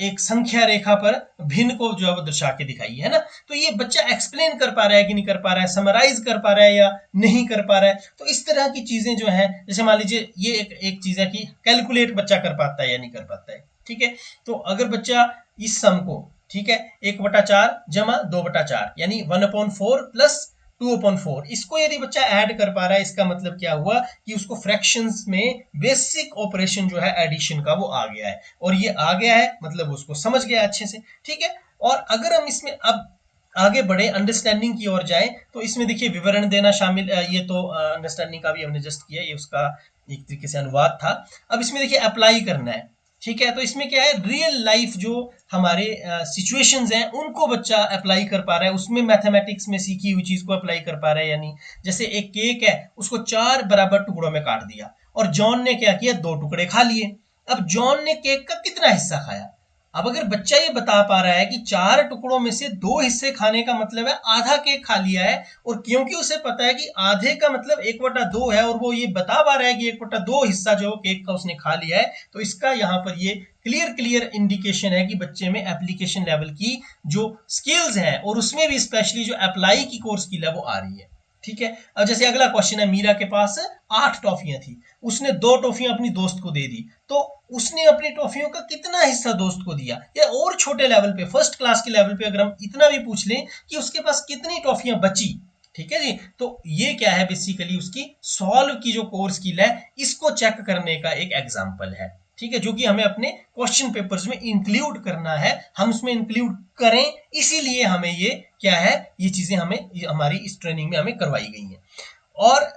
एक संख्या रेखा पर भिन्न को जो है वो दर्शा के दिखाई है ना। तो ये बच्चा एक्सप्लेन कर पा रहा है कि नहीं कर पा रहा है, समराइज कर पा रहा है या नहीं कर पा रहा है। तो इस तरह की चीजें जो है, जैसे मान लीजिए ये एक चीज है कि कैलकुलेट बच्चा कर पाता है या नहीं कर पाता है, ठीक है। तो अगर बच्चा इस सम को, ठीक है, 1/4 जमा 2/4 यानी 1/4 प्लस 2/4, इसको यदि बच्चा ऐड कर पा रहा है, इसका मतलब क्या हुआ कि उसको फ्रैक्शंस में बेसिक ऑपरेशन जो है एडिशन का वो आ गया है, और ये आ गया है मतलब उसको समझ गया अच्छे से, ठीक है। और अगर हम इसमें अब आगे बढ़े, अंडरस्टैंडिंग की ओर जाए, तो इसमें देखिए विवरण देना शामिल, ये तो अंडरस्टैंडिंग का भी हमने जस्ट किया, ये उसका एक तरीके से अनुवाद था। अब इसमें देखिए अप्लाई करना है, ठीक है। तो इसमें क्या है, रियल लाइफ जो हमारे सिचुएशंस हैं उनको बच्चा अप्लाई कर पा रहा है, उसमें मैथमेटिक्स में सीखी हुई चीज को अप्लाई कर पा रहा है। यानी जैसे एक केक है, उसको 4 बराबर टुकड़ों में काट दिया और जॉन ने क्या किया, 2 टुकड़े खा लिए। अब जॉन ने केक का कितना हिस्सा खाया। अब अगर बच्चा ये बता पा रहा है कि 4 टुकड़ों में से 2 हिस्से खाने का मतलब है आधा केक खा लिया है, और क्योंकि उसे पता है कि आधे का मतलब 1/2 है, और वो ये बता पा रहा है कि 1/2 हिस्सा जो केक का उसने खा लिया है, तो इसका यहाँ पर ये क्लियर इंडिकेशन है कि बच्चे में एप्लीकेशन लेवल की जो स्किल्स हैं, और उसमें भी स्पेशली जो अप्लाई की कोर स्किल है वो आ रही है, ठीक है। अब जैसे अगला क्वेश्चन है, मीरा के पास 8 टॉफियां थी, उसने 2 टॉफियां अपनी दोस्त को दे दी, तो उसने अपनी टॉफियों का कितना हिस्सा दोस्त को दिया। या और छोटे लेवल पे, फर्स्ट क्लास के लेवल पे अगर हम इतना भी पूछ लें कि उसके पास कितनी टॉफियां बची, ठीक है जी, तो ये क्या है, बेसिकली उसकी सॉल्व की जो कोर स्किल है, इसको चेक करने का एक एग्जाम्पल है, ठीक है, जो कि हमें अपने क्वेश्चन पेपर्स में इंक्लूड करना है। हम उसमें इंक्लूड करें, इसीलिए हमें ये क्या है, ये चीजें हमें हमारी इस ट्रेनिंग में हमें करवाई गई हैं। और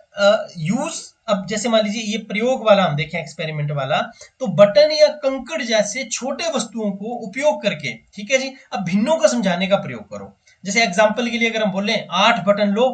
यूज, अब जैसे मान लीजिए ये प्रयोग वाला हम देखें, एक्सपेरिमेंट वाला, तो बटन या कंकड़ जैसे छोटे वस्तुओं को उपयोग करके, ठीक है जी, अब भिन्नों को समझाने का प्रयोग करो। जैसे एग्जाम्पल के लिए अगर हम बोले 8 बटन लो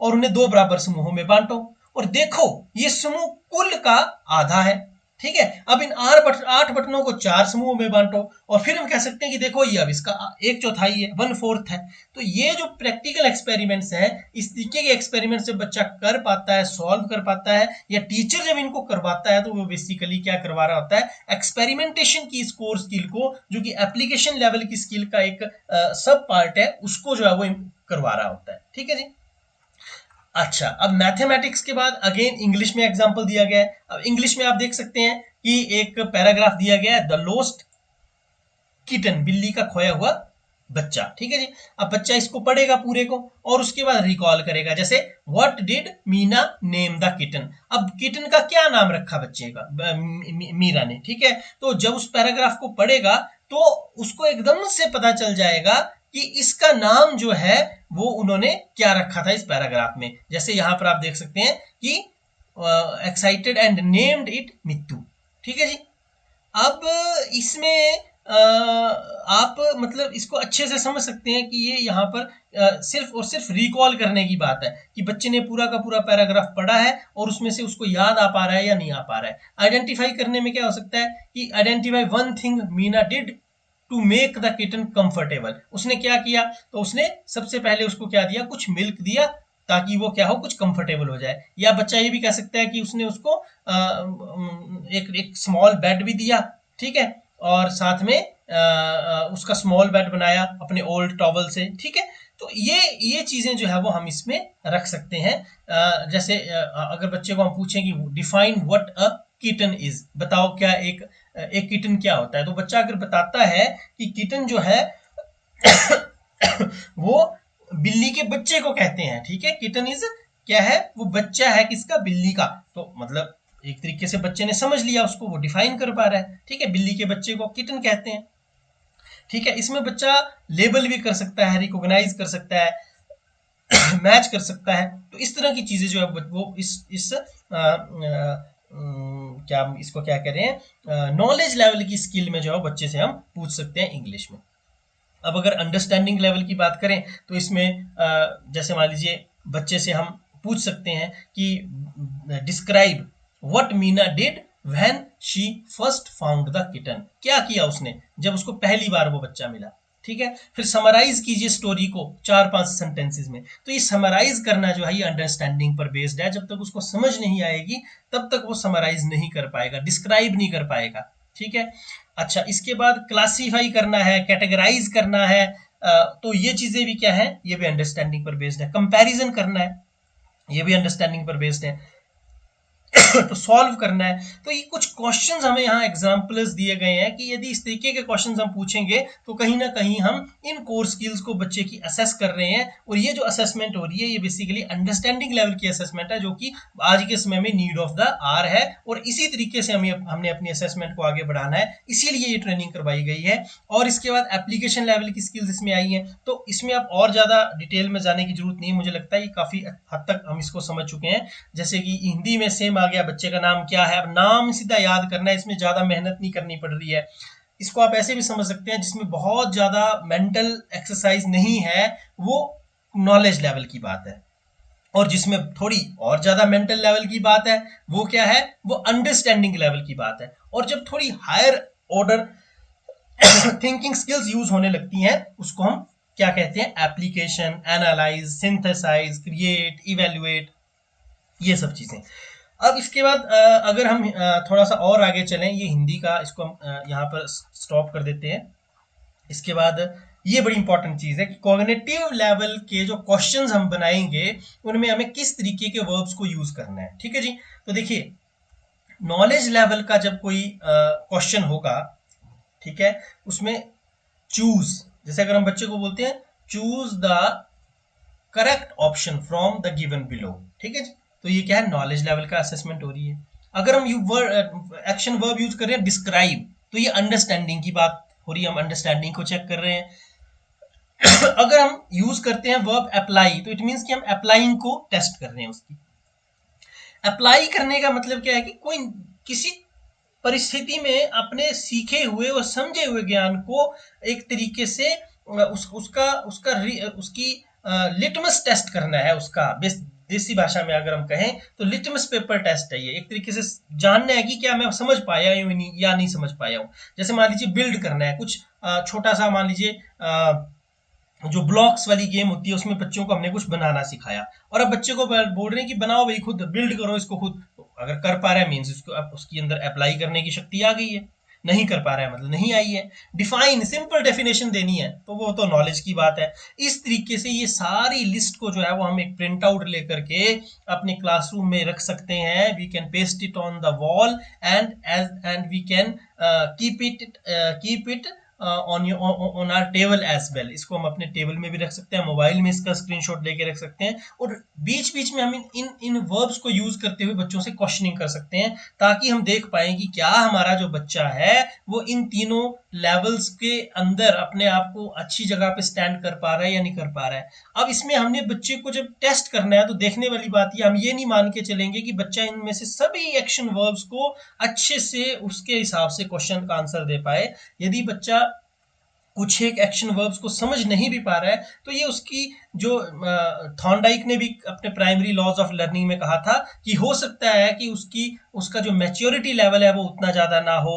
और उन्हें 2 बराबर समूहों में बांटो, और देखो ये समूह कुल का आधा है, ठीक है। अब इन 8 बटनों को 4 समूहों में बांटो, और फिर हम कह सकते हैं कि देखो ये अब इसका 1/4 है, 1/4 है। तो ये जो प्रैक्टिकल एक्सपेरिमेंट्स हैं, इस तरीके के एक्सपेरिमेंट से बच्चा कर पाता है, सॉल्व कर पाता है, या टीचर जब इनको करवाता है तो वो बेसिकली क्या करवा रहा होता है, एक्सपेरिमेंटेशन की स्कोर स्किल को, जो कि एप्लीकेशन लेवल की स्किल का एक सब पार्ट है, उसको जो है वो करवा रहा होता है, ठीक है जी। अच्छा, अब मैथमेटिक्स के बाद अगेन इंग्लिश में एग्जांपल दिया गया है। अब इंग्लिश में आप देख सकते हैं कि एक पैराग्राफ दिया गया है, द लोस्ट किटन, बिल्ली का खोया हुआ बच्चा, ठीक है जी। अब बच्चा इसको पढ़ेगा पूरे को और उसके बाद रिकॉल करेगा, जैसे what did Meena name the kitten. अब किटन का क्या नाम रखा बच्चे का, मीरा ने, ठीक है। तो जब उस पैराग्राफ को पढ़ेगा तो उसको एकदम से पता चल जाएगा कि इसका नाम जो है वो उन्होंने क्या रखा था इस पैराग्राफ में। जैसे यहां पर आप देख सकते हैं कि excited and named it Mittu, ठीक है जी। अब इसमें आप मतलब इसको अच्छे से समझ सकते हैं कि ये यहाँ पर सिर्फ और सिर्फ रिकॉल करने की बात है कि बच्चे ने पूरा का पूरा पैराग्राफ पढ़ा है और उसमें से उसको याद आ पा रहा है या नहीं आ पा रहा है। आइडेंटिफाई करने में क्या हो सकता है कि identify one thing Meena did to make the kitten comfortable. उसने क्या किया, तो उसने सबसे पहले उसको क्या दिया, कुछ मिल्क दिया ताकि वो क्या हो, कुछ कंफर्टेबल हो जाए। या बच्चा ये भी कह सकता है कि उसने उसको एक स्मॉल बेड भी दिया, ठीक है, और साथ में उसका स्मॉल बेड बनाया अपने ओल्ड टॉवल से, ठीक है। तो ये चीजें जो है वो हम इसमें रख सकते हैं। जैसे अगर बच्चे को हम पूछें कि define what a kitten is, बताओ क्या एक किटन क्या होता है, तो बच्चा अगर बताता है कि किटन जो है वो बिल्ली के बच्चे को कहते हैं, ठीक है। किटन इज क्या है, वो बच्चा है किसका, बिल्ली का। तो मतलब एक तरीके से बच्चे ने समझ लिया उसको, वो डिफाइन कर पा रहा है, ठीक है। बिल्ली के बच्चे को किटन कहते हैं, ठीक है। इसमें बच्चा लेबल भी कर सकता है, रिकॉग्नाइज कर सकता है, मैच कर सकता है। तो इस तरह की चीजें जो है वो इस क्या इसको क्या कह रहे हैं, नॉलेज लेवल की स्किल में जो है बच्चे से हम पूछ सकते हैं इंग्लिश में। अब अगर अंडरस्टैंडिंग लेवल की बात करें तो इसमें जैसे मान लीजिए बच्चे से हम पूछ सकते हैं कि describe what Meena did when she first found the kitten. क्या किया उसने जब उसको पहली बार वो बच्चा मिला, ठीक है। फिर समराइज कीजिए स्टोरी को 4-5 सेंटेंसेस में। तो ये समराइज करना जो है ये अंडरस्टैंडिंग पर बेस्ड है। जब तक उसको समझ नहीं आएगी तब तक वो समराइज नहीं कर पाएगा, डिस्क्राइब नहीं कर पाएगा, ठीक है। अच्छा, इसके बाद क्लासीफाई करना है, कैटेगराइज करना है, तो ये चीजें भी क्या है, ये भी अंडरस्टैंडिंग पर बेस्ड है। कंपैरिजन करना है, ये भी अंडरस्टैंडिंग पर बेस्ड है। तो सॉल्व करना है। तो ये कुछ क्वेश्चंस हमें यहाँ एग्जांपल्स दिए गए हैं कि यदि इस तरीके के क्वेश्चंस हम पूछेंगे तो कहीं ना कहीं हम इन कोर स्किल्स को बच्चे की असेस कर रहे हैं। और ये जो असेसमेंट हो रही है ये बेसिकली अंडरस्टैंडिंग लेवल की असेसमेंट है, जो कि आज के समय में नीड ऑफ द आवर है। और इसी तरीके से हमने अपनी असेसमेंट को आगे बढ़ाना है, इसीलिए ये ट्रेनिंग करवाई गई है। और इसके बाद एप्लीकेशन लेवल की स्किल्स इसमें आई हैं। तो इसमें अब और ज्यादा डिटेल में जाने की जरूरत नहीं, मुझे लगता है ये काफी हद तक हम इसको समझ चुके हैं। जैसे कि हिंदी में सेम आ गया, बच्चे का नाम क्या है, अब नाम सीधा याद करना है, इसमें ज्यादा मेहनत नहीं करनी पड़ रही है। इसको आप ऐसे भी समझ सकते हैं जिसमें बहुत ज्यादा मेंटल एक्सरसाइज नहीं है, वो नॉलेज लेवल की बात है। और जिसमें थोड़ी और ज्यादा मेंटल लेवल की बात है वो क्या है, वो अंडरस्टैंडिंग लेवल की बात है। और जब थोड़ी higher order thinking skills use होने लगती हैं उसको हम क्या कहते हैं, application, analyse, synthesise, create, evaluate, ये सब चीजें। अब इसके बाद अगर हम थोड़ा सा और आगे चलें, ये हिंदी का, इसको हम यहाँ पर स्टॉप कर देते हैं। इसके बाद ये बड़ी इंपॉर्टेंट चीज है कि कॉग्निटिव लेवल के जो क्वेश्चंस हम बनाएंगे उनमें हमें किस तरीके के वर्ब्स को यूज करना है, ठीक है जी। तो देखिए, नॉलेज लेवल का जब कोई क्वेश्चन होगा, ठीक है, उसमें चूज, जैसे अगर हम बच्चे को बोलते हैं choose the correct option from the given below, ठीक है जी, तो ये क्या है, नॉलेज लेवल का असेसमेंट हो रही है। अगर हम एक्शन वर्ब यूज कर रहे हैं डिस्क्राइब, तो ये अंडरस्टैंडिंग की बात हो रही है, हम अंडरस्टैंडिंग को चेक कर रहे हैं। अगर हम यूज करते हैं वर्ब अप्लाई, तो इट मींस कि हम अप्लाइंग को टेस्ट कर रहे हैं उसकी। अप्लाई करने का मतलब क्या है कि कोई किसी परिस्थिति में अपने सीखे हुए और समझे हुए ज्ञान को एक तरीके से उसकी लिटमस टेस्ट करना है उसका। देसी भाषा में अगर हम कहें तो लिटमस पेपर टेस्ट है ये, एक तरीके से जानना है कि क्या मैं समझ पाया हूँ या नहीं समझ पाया हूँ। जैसे मान लीजिए बिल्ड करना है कुछ छोटा सा, मान लीजिए जो ब्लॉक्स वाली गेम होती है उसमें बच्चों को हमने कुछ बनाना सिखाया और अब बच्चे को बोल रहे हैं कि बनाओ भाई, खुद बिल्ड करो इसको खुद। तो अगर कर पा रहा है मीन्स उसको अब उसके अंदर अप्लाई करने की शक्ति आ गई है, नहीं कर पा रहा है मतलब नहीं आई है। डिफाइन, सिंपल डेफिनेशन देनी है तो वो तो नॉलेज की बात है। इस तरीके से ये सारी लिस्ट को जो है वो हम एक प्रिंट आउट लेकर के अपने क्लासरूम में रख सकते हैं। We can paste it on the wall and we can keep it on our table as well. इसको हम अपने टेबल में भी रख सकते हैं, मोबाइल में इसका स्क्रीनशॉट लेके रख सकते हैं, और बीच बीच में हम इन वर्ब्स को यूज करते हुए बच्चों से क्वेश्चनिंग कर सकते हैं, ताकि हम देख पाए कि क्या हमारा जो बच्चा है वो इन तीनों लेवल्स के अंदर अपने आप को अच्छी जगह पे स्टैंड कर पा रहा है या नहीं कर पा रहा है। अब इसमें हमने बच्चे को जब टेस्ट करना है तो देखने वाली बात ये, हम ये नहीं मान के चलेंगे कि बच्चा इनमें से सभी एक्शन वर्ब्स को अच्छे से उसके हिसाब से क्वेश्चन का आंसर दे पाए। यदि बच्चा कुछ एक एक्शन वर्ब्स को समझ नहीं भी पा रहा है, तो ये उसकी जो थॉर्नडाइक ने भी अपने प्राइमरी लॉज ऑफ लर्निंग में कहा था कि हो सकता है कि उसका जो मैच्योरिटी लेवल है वो उतना ज़्यादा ना हो,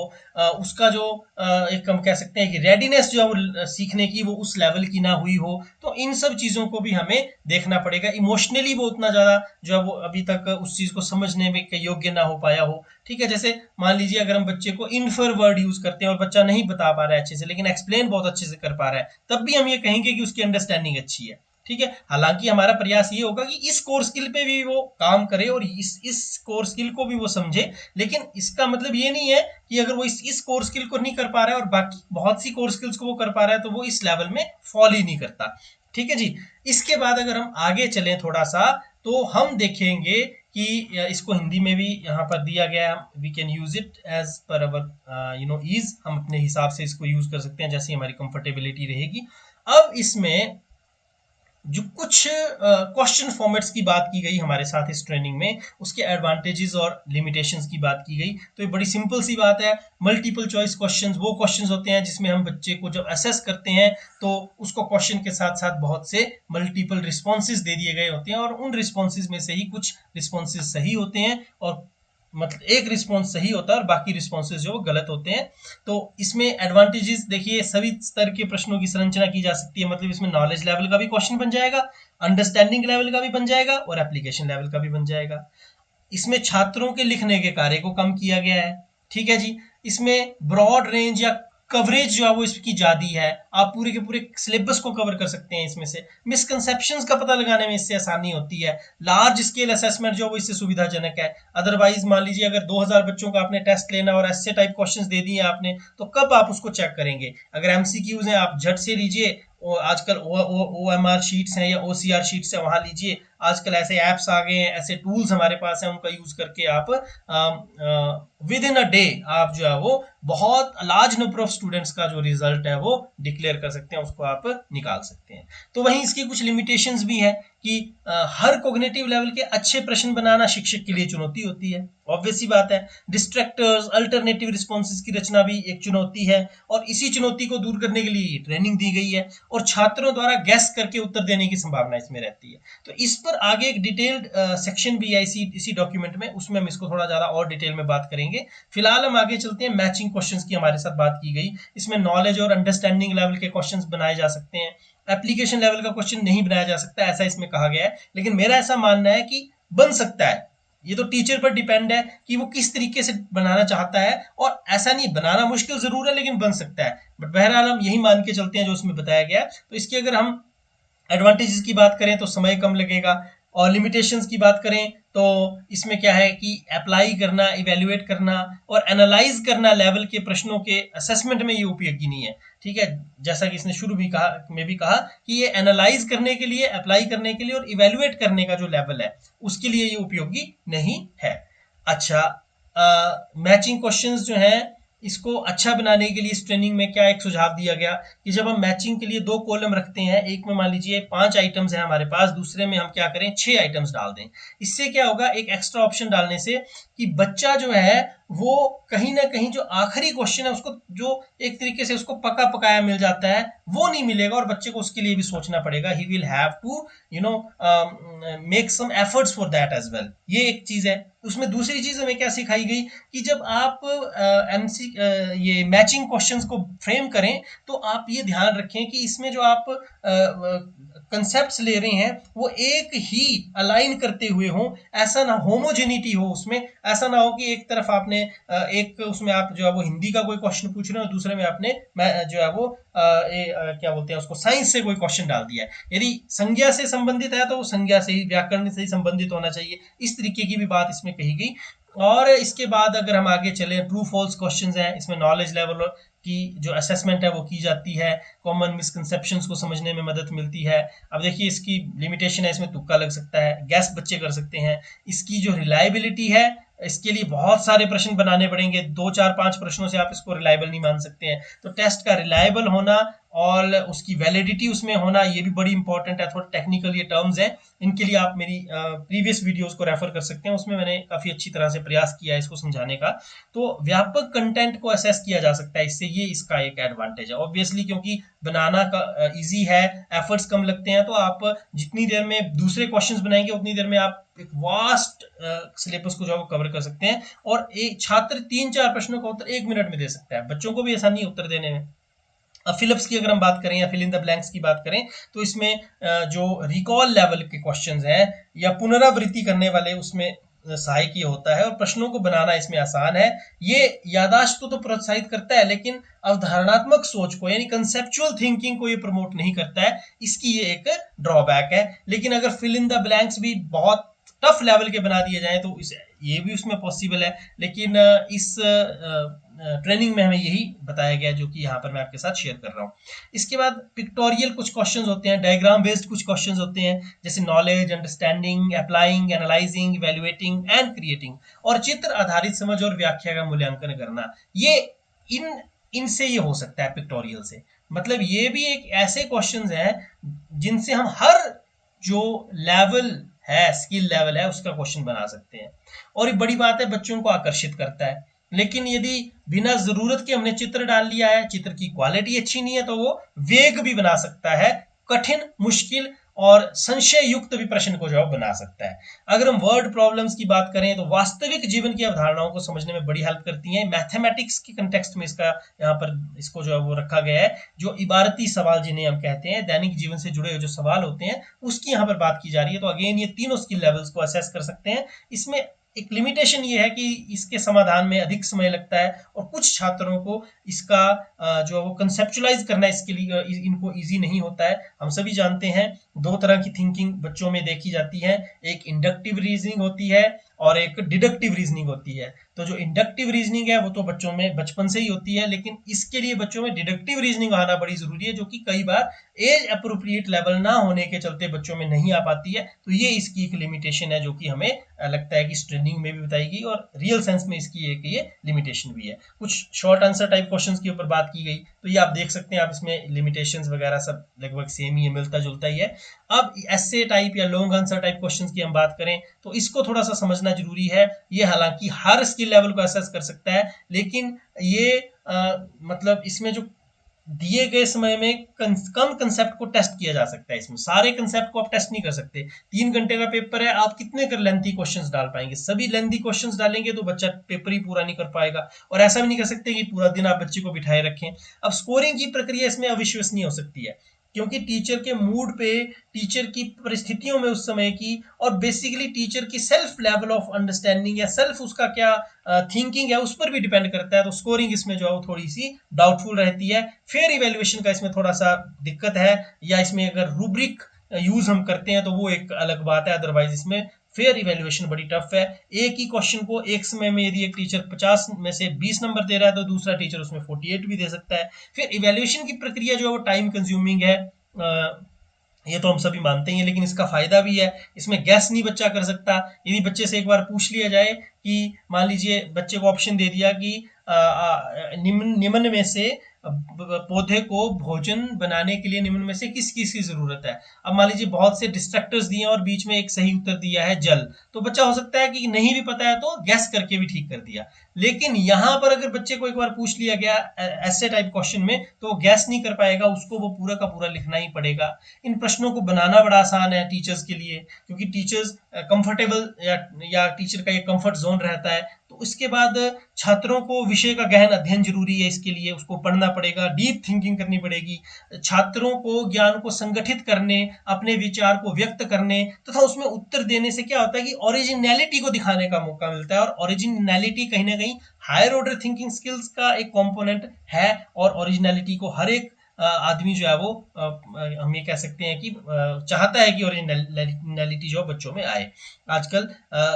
उसका जो एक हम कह सकते हैं कि रेडीनेस जो है वो सीखने की वो उस लेवल की ना हुई हो। तो इन सब चीज़ों को भी हमें देखना पड़ेगा। इमोशनली वो उतना ज़्यादा जो है वो अभी तक उस चीज़ को समझने में के योग्य ना हो पाया हो। ठीक है, जैसे मान लीजिए अगर हम बच्चे को इन्फर वर्ड यूज करते हैं और बच्चा नहीं बता पा रहा है अच्छे से, लेकिन एक्सप्लेन बहुत अच्छे से कर पा रहा है, तब भी हम ये कहेंगे कि उसकी अंडरस्टैंडिंग अच्छी है। ठीक है, हालांकि हमारा प्रयास ये होगा कि इस कोर स्किल पे भी वो काम करे और इस कोर स्किल को भी वो समझे, लेकिन इसका मतलब ये नहीं है कि अगर वो इस कोर स्किल को नहीं कर पा रहा है और बाकी बहुत सी कोर स्किल्स को वो कर पा रहा है तो वो इस लेवल में फॉल ही नहीं करता। ठीक है जी। इसके बाद अगर हम आगे चलें थोड़ा सा, तो हम देखेंगे कि इसको हिंदी में भी यहाँ पर दिया गया है, we can use it as per our ease. हम अपने हिसाब से इसको यूज कर सकते हैं जैसी हमारी कंफर्टेबिलिटी रहेगी। अब इसमें जो कुछ क्वेश्चन फॉर्मेट्स की बात की गई हमारे साथ इस ट्रेनिंग में, उसके एडवांटेजेस और लिमिटेशंस की बात की गई। तो ये बड़ी सिंपल सी बात है। मल्टीपल चॉइस क्वेश्चंस वो क्वेश्चंस होते हैं जिसमें हम बच्चे को जब असेस करते हैं तो उसको क्वेश्चन के साथ साथ बहुत से मल्टीपल रिस्पॉन्सेज दे दिए गए होते हैं, और उन रिस्पॉन्सेज में से ही कुछ रिस्पॉन्सेज सही होते हैं, और मतलब एक रिस्पॉन्स सही होता है और बाकी रिस्पॉन्सेज जो वो गलत होते हैं। तो इसमें एडवांटेजेस देखिए, सभी स्तर के प्रश्नों की संरचना की जा सकती है। मतलब इसमें नॉलेज लेवल का भी क्वेश्चन बन जाएगा, अंडरस्टैंडिंग लेवल का भी बन जाएगा और एप्लीकेशन लेवल का भी बन जाएगा। इसमें छात्रों के लिखने के कार्य को कम किया गया है। ठीक है जी। इसमें ब्रॉड रेंज या कवरेज जो है वो इसकी ज्यादा है, आप पूरे के पूरे सिलेबस को कवर कर सकते हैं इसमें से। मिसकंसेप्शंस का पता लगाने में इससे आसानी होती है। लार्ज स्केल असेसमेंट जो है वो इससे सुविधाजनक है। अदरवाइज मान लीजिए अगर 2000 बच्चों का आपने टेस्ट लेना और ऐसे टाइप क्वेश्चंस दे दिए आपने, तो कब आप उसको चेक करेंगे? अगर एमसीक्यूज हैं आप झट से लीजिए, आजकल OMR शीट्स हैं या OCR शीट्स है वहां लीजिए। आजकल ऐसे ऐप्स आ गए हैं, ऐसे टूल्स हमारे पास हैं, उनका यूज करके आप विद इन अ डे आप जो है वो बहुत लार्ज नंबर ऑफ स्टूडेंट्स का जो रिजल्ट है वो डिक्लेयर कर सकते हैं, उसको आप निकाल सकते हैं। तो वहीं इसकी कुछ लिमिटेशंस भी है कि हर कोग्निटिव लेवल के अच्छे प्रश्न बनाना शिक्षक के लिए चुनौती होती है, ऑब्वियस सी बात है। डिस्ट्रैक्टर्स, अल्टरनेटिव रिस्पॉन्सेज की रचना भी एक चुनौती है, और इसी चुनौती को दूर करने के लिए ट्रेनिंग दी गई है, और छात्रों द्वारा गैस करके उत्तर देने की संभावना इसमें रहती है। तो इस पर आगे एक डिटेल्ड सेक्शन भी है इसी डॉक्यूमेंट में, उसमें हम इसको थोड़ा ज्यादा और डिटेल में बात करेंगे। फिलहाल हम आगे चलते हैं। मैचिंग क्वेश्चंस की हमारे साथ बात की गई, इसमें नॉलेज और अंडरस्टैंडिंग लेवल के क्वेश्चंस बनाए जा सकते हैं, एप्लीकेशन लेवल का क्वेश्चन नहीं बनाया जा सकता, ऐसा इसमें कहा गया है। लेकिन मेरा ऐसा मानना है कि बन सकता है, ये तो टीचर पर डिपेंड है कि वो किस तरीके से बनाना चाहता है, और ऐसा नहीं, बनाना मुश्किल जरूर है लेकिन बन सकता है। बट बहरहाल हम यही मान के चलते हैं जो उसमें बताया गया है। तो इसकी अगर हम एडवांटेजेस की बात करें तो समय कम लगेगा, और लिमिटेशंस की बात करें तो इसमें क्या है कि अप्लाई करना, इवेल्युएट करना और एनालाइज करना लेवल के प्रश्नों के असेसमेंट में ये उपयोगी नहीं है। ठीक है, जैसा कि इसने शुरू भी कहा, में भी कहा कि ये एनालाइज करने के लिए, अप्लाई करने के लिए और इवेल्युएट करने का जो लेवल है उसके लिए ये उपयोगी नहीं है। अच्छा, मैचिंग क्वेश्चंस जो हैं इसको अच्छा बनाने के लिए इस ट्रेनिंग में क्या एक सुझाव दिया गया कि जब हम मैचिंग के लिए 2 कॉलम रखते हैं, एक में मान लीजिए 5 आइटम्स हैं हमारे पास, दूसरे में हम क्या करें 6 आइटम्स डाल दें। इससे क्या होगा, एक एक्स्ट्रा ऑप्शन डालने से, कि बच्चा जो है वो कहीं ना कहीं जो आखिरी क्वेश्चन है उसको जो एक तरीके से उसको पका पकाया मिल जाता है वो नहीं मिलेगा, और बच्चे को उसके लिए भी सोचना पड़ेगा। He will have to make some efforts for that as well. ये एक चीज है। उसमें दूसरी चीज हमें क्या सिखाई गई कि जब आप ये मैचिंग क्वेश्चंस को फ्रेम करें तो आप ये ध्यान रखें कि इसमें जो आप कंसेप्ट्स ले रहे हैं वो एक ही अलाइन करते हुए हो, ऐसा ना होमोजेनिटी हो उसमें। ऐसा ना हो कि एक तरफ आपने एक उसमें आप जो है वो हिंदी का कोई क्वेश्चन पूछ रहे हो, दूसरे में आपने जो है वो क्या बोलते हैं उसको, साइंस से कोई क्वेश्चन डाल दिया है। यदि संज्ञा से संबंधित है तो वो संज्ञा से ही, व्याकरण से ही संबंधित होना चाहिए। इस तरीके की भी बात इसमें कही गई। और इसके बाद अगर हम आगे चले, ट्रू फॉल्स क्वेश्चंस हैं, इसमें नॉलेज लेवल की जो असेसमेंट है वो की जाती है, कॉमन मिसकंसेप्शंस को समझने में मदद मिलती है। अब देखिए इसकी लिमिटेशन है, इसमें तुक्का लग सकता है, गैस बच्चे कर सकते हैं। इसकी जो रिलायबिलिटी है, इसके लिए बहुत सारे प्रश्न बनाने पड़ेंगे, 2 4 5 प्रश्नों से आप इसको रिलायबल नहीं मान सकते हैं। तो टेस्ट का रिलायबल होना और उसकी वैलिडिटी उसमें होना, ये भी बड़ी इंपॉर्टेंट है। थोड़ा टेक्निकल ये टर्म्स हैं, इनके लिए आप मेरी प्रीवियस वीडियोस को रेफर कर सकते हैं, उसमें मैंने काफ़ी अच्छी तरह से प्रयास किया है इसको समझाने का। तो व्यापक कंटेंट को असेस किया जा सकता है इससे, ये इसका एक एडवांटेज है ऑब्वियसली, क्योंकि बनाना का ईजी है, एफर्ट्स कम लगते हैं। तो आप जितनी देर में दूसरे क्वेश्चंस बनाएंगे उतनी देर में आप एक वास्ट सिलेबस को जो है वो कवर कर सकते हैं, और एक छात्र 3 4 प्रश्नों का उत्तर 1 मिनट में दे सकता है। बच्चों को भी आसानी है उत्तर देने में। अब फिलिप्स की अगर हम बात करें या फिल इन द ब्लैंक्स की बात करें, तो इसमें जो रिकॉल लेवल के क्वेश्चंस हैं या पुनरावृत्ति करने वाले, उसमें सहायक ये होता है, और प्रश्नों को बनाना इसमें आसान है। ये यादाश्त को तो प्रोत्साहित करता है, लेकिन अवधारणात्मक सोच को यानी कंसेप्चुअल थिंकिंग को ये प्रमोट नहीं करता है, इसकी ये एक ड्रॉबैक है। लेकिन अगर फिल इन द ब्लैंक्स भी बहुत टफ लेवल के बना दिए जाएं तो ये भी उसमें पॉसिबल है। लेकिन इस ट्रेनिंग में हमें यही बताया गया जो कि यहाँ पर मैं आपके साथ शेयर कर रहा हूँ। इसके बाद पिक्टोरियल कुछ क्वेश्चंस होते हैं, डायग्राम बेस्ड कुछ क्वेश्चंस होते हैं, जैसे knowledge, understanding, applying, analysing, evaluating and creating, और चित्र आधारित समझ और व्याख्या का मूल्यांकन करना। ये इन इनसे ये हो सकता है पिक्टोरियल से। मतलब ये भी एक ऐसे क्वेश्चंस हैं जिनसे हम हर जो लेवल है, स्किल लेवल है, उसका क्वेश्चन बना सकते हैं। और ये बड़ी बात है, बच्चों को आकर्षित करता है। लेकिन यदि बिना जरूरत के हमने चित्र डाल लिया है, चित्र की क्वालिटी अच्छी नहीं है, तो वो वेग भी बना सकता है, कठिन, मुश्किल और संशय युक्त भी प्रश्न को जवाब बना सकता है। अगर हम वर्ड प्रॉब्लम्स की बात करें तो वास्तविक जीवन की अवधारणाओं को समझने में बड़ी हेल्प करती हैं। मैथमेटिक्स के कंटेक्स्ट में इसका यहाँ पर इसको जो है वो रखा गया है। जो इबारती सवाल जिन्हें हम कहते हैं, दैनिक जीवन से जुड़े हुए जो सवाल होते हैं, उसकी यहाँ पर बात की जा रही है। तो अगेन ये तीनों स्किल लेवल्स को असेस कर सकते हैं। इसमें एक लिमिटेशन ये है कि इसके समाधान में अधिक समय लगता है, और कुछ छात्रों को इसका जो वो कंसेप्चुलाइज करना इसके लिए इनको इजी नहीं होता है। हम सभी जानते हैं 2 तरह की थिंकिंग बच्चों में देखी जाती है, एक इंडक्टिव रीजनिंग होती है और एक डिडक्टिव रीजनिंग होती है। तो जो इंडक्टिव रीजनिंग है वो तो बच्चों में बचपन से ही होती है, लेकिन इसके लिए बच्चों में डिडक्टिव रीजनिंग आना बड़ी जरूरी है, जो कि कई बार एज अप्रोप्रिएट लेवल ना होने के चलते बच्चों में नहीं आ पाती है। तो ये इसकी एक लिमिटेशन है, जो कि हमें लगता है कि इस ट्रेनिंग में भी बताई गई, और रियल सेंस में इसकी एक ये लिमिटेशन भी है। कुछ शॉर्ट आंसर टाइप क्वेश्चंस के ऊपर बात की गई, तो ये आप देख सकते हैं, आप इसमें लिमिटेशंस वगैरह सब लगभग सेम ही है, मिलता जुलता ही है। अब एसे टाइप या लॉन्ग आंसर टाइप क्वेश्चंस की हम बात करें तो इसको थोड़ा सा समझना जरूरी है। ये हालांकि हर स्किल लेवल को असेस कर सकता है, लेकिन ये मतलब इसमें जो दिए गए समय में कम कंसेप्ट को टेस्ट किया जा सकता है। इसमें सारे कंसेप्ट को आप टेस्ट नहीं कर सकते। 3 घंटे का पेपर है, आप कितने कर लेंथी क्वेश्चंस डाल पाएंगे? सभी लेंथी क्वेश्चंस डालेंगे तो बच्चा पेपर ही पूरा नहीं कर पाएगा, और ऐसा भी नहीं कर सकते कि पूरा दिन आप बच्चे को बिठाए रखें। अब स्कोरिंग की प्रक्रिया इसमें अविश्वसनीय हो सकती है, क्योंकि टीचर के मूड पे, टीचर की परिस्थितियों में उस समय की, और बेसिकली टीचर की सेल्फ लेवल ऑफ अंडरस्टैंडिंग या सेल्फ उसका क्या थिंकिंग है, उस पर भी डिपेंड करता है। तो स्कोरिंग इसमें जो है वो थोड़ी सी डाउटफुल रहती है। फेयर इवेल्युएशन का इसमें थोड़ा सा दिक्कत है, या इसमें अगर रूब्रिक यूज हम करते हैं तो वो एक अलग बात है, अदरवाइज इसमें फेयर इवेल्युएशन बड़ी टफ है। एक ही क्वेश्चन को एक समय में यदि एक टीचर 50 में से 20 नंबर दे रहा है, तो दूसरा टीचर उसमें 48 भी दे सकता है। फिर इवेल्युएशन की प्रक्रिया जो है वो टाइम कंज्यूमिंग है, ये तो हम सभी मानते हैं, लेकिन इसका फायदा भी है। इसमें गैस नहीं बच्चा कर सकता। यदि बच्चे से एक बार पूछ लिया जाए कि मान लीजिए बच्चे को ऑप्शन दे दिया कि निम्न में से पौधे को भोजन बनाने के लिए निम्न में से किस किस की जरूरत है। अब मान लीजिए बहुत से डिस्ट्रक्टर्स दिए और बीच में एक सही उत्तर दिया है जल, तो बच्चा हो सकता है कि नहीं भी पता है तो गैस करके भी ठीक कर दिया। लेकिन यहाँ पर अगर बच्चे को एक बार पूछ लिया गया ऐसे टाइप क्वेश्चन में, तो वो गैस नहीं कर पाएगा, उसको वो पूरा का पूरा लिखना ही पड़ेगा। इन प्रश्नों को बनाना बड़ा आसान है टीचर्स के लिए, क्योंकि टीचर्स कंफर्टेबल या टीचर का ये कंफर्ट जोन रहता है। तो उसके बाद छात्रों को विषय का गहन अध्ययन जरूरी है, इसके लिए उसको पढ़ना पड़ेगा, डीप थिंकिंग करनी पड़ेगी। छात्रों को ज्ञान को संगठित करने, अपने विचार को व्यक्त करने तथा उसमें उत्तर देने से क्या होता है कि ओरिजिनलिटी को दिखाने का मौका मिलता है, और ओरिजिनलिटी कहीं ना कहीं हायर ऑर्डर थिंकिंग स्किल्स का एक कंपोनेंट है। और ओरिजिनलिटी को हर एक आदमी जो है वो हम ये कह सकते हैं कि चाहता है कि ओरिजिनलिटी जो बच्चों में आए। आजकल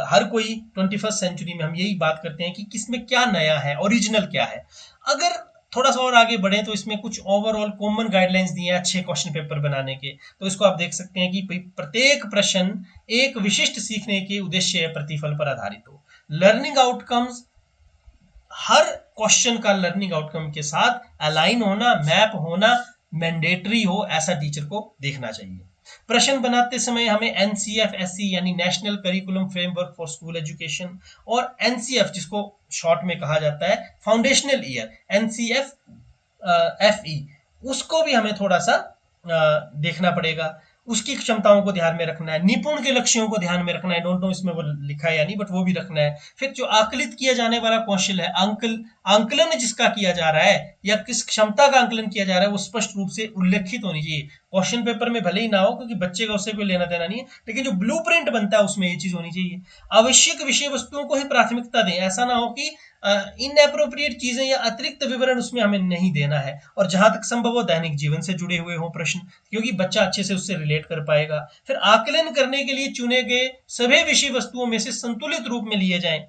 हर कोई 21st सेंचुरी में हम यही बात करते हैं कि किसमें क्या नया है, ओरिजिनल क्या है। अगर थोड़ा सा और आगे बढ़े तो इसमें कुछ ओवरऑल कॉमन गाइडलाइंस दिए हैं अच्छे क्वेश्चन पेपर बनाने के। तो इसको आप देख सकते हैं कि प्रत्येक प्रश्न एक विशिष्ट सीखने के उद्देश्य या प्रतिफल पर आधारित हो। लर्निंग आउटकम्स, हर क्वेश्चन का लर्निंग आउटकम के साथ अलाइन होना, मैप होना मैंडेटरी हो, ऐसा टीचर को देखना चाहिए। प्रश्न बनाते समय हमें NCF-SE यानी national curriculum framework for school education और NCF जिसको शॉर्ट में कहा जाता है फाउंडेशनल ईयर NCF-FE, उसको भी हमें थोड़ा सा देखना पड़ेगा। उसकी क्षमताओं को ध्यान में रखना है, निपुण के लक्ष्यों को ध्यान में रखना है, डोंट नो इसमें वो लिखा है या नहीं, बट वो भी रखना है। फिर जो आकलित किया जाने वाला कौशल है, आंकलन जिसका किया जा रहा है या किस क्षमता का आंकलन किया जा रहा है, वो स्पष्ट रूप से उल्लेखित होनी चाहिए। क्वेश्चन पेपर में भले ही ना हो क्योंकि बच्चे का उससे कोई लेना देना नहीं है, लेकिन जो ब्लूप्रिंट बनता है उसमें ये चीज होनी चाहिए। आवश्यक विषय वस्तुओं को ही प्राथमिकता दें, ऐसा ना हो कि इनएप्रोप्रिएट चीजें या अतिरिक्त विवरण उसमें हमें नहीं देना है। और जहां तक संभव हो दैनिक जीवन से जुड़े हुए हो प्रश्न, क्योंकि बच्चा अच्छे से उससे रिलेट कर पाएगा। फिर आकलन करने के लिए चुने गए सभी विषय वस्तुओं में से संतुलित रूप में लिए जाएं।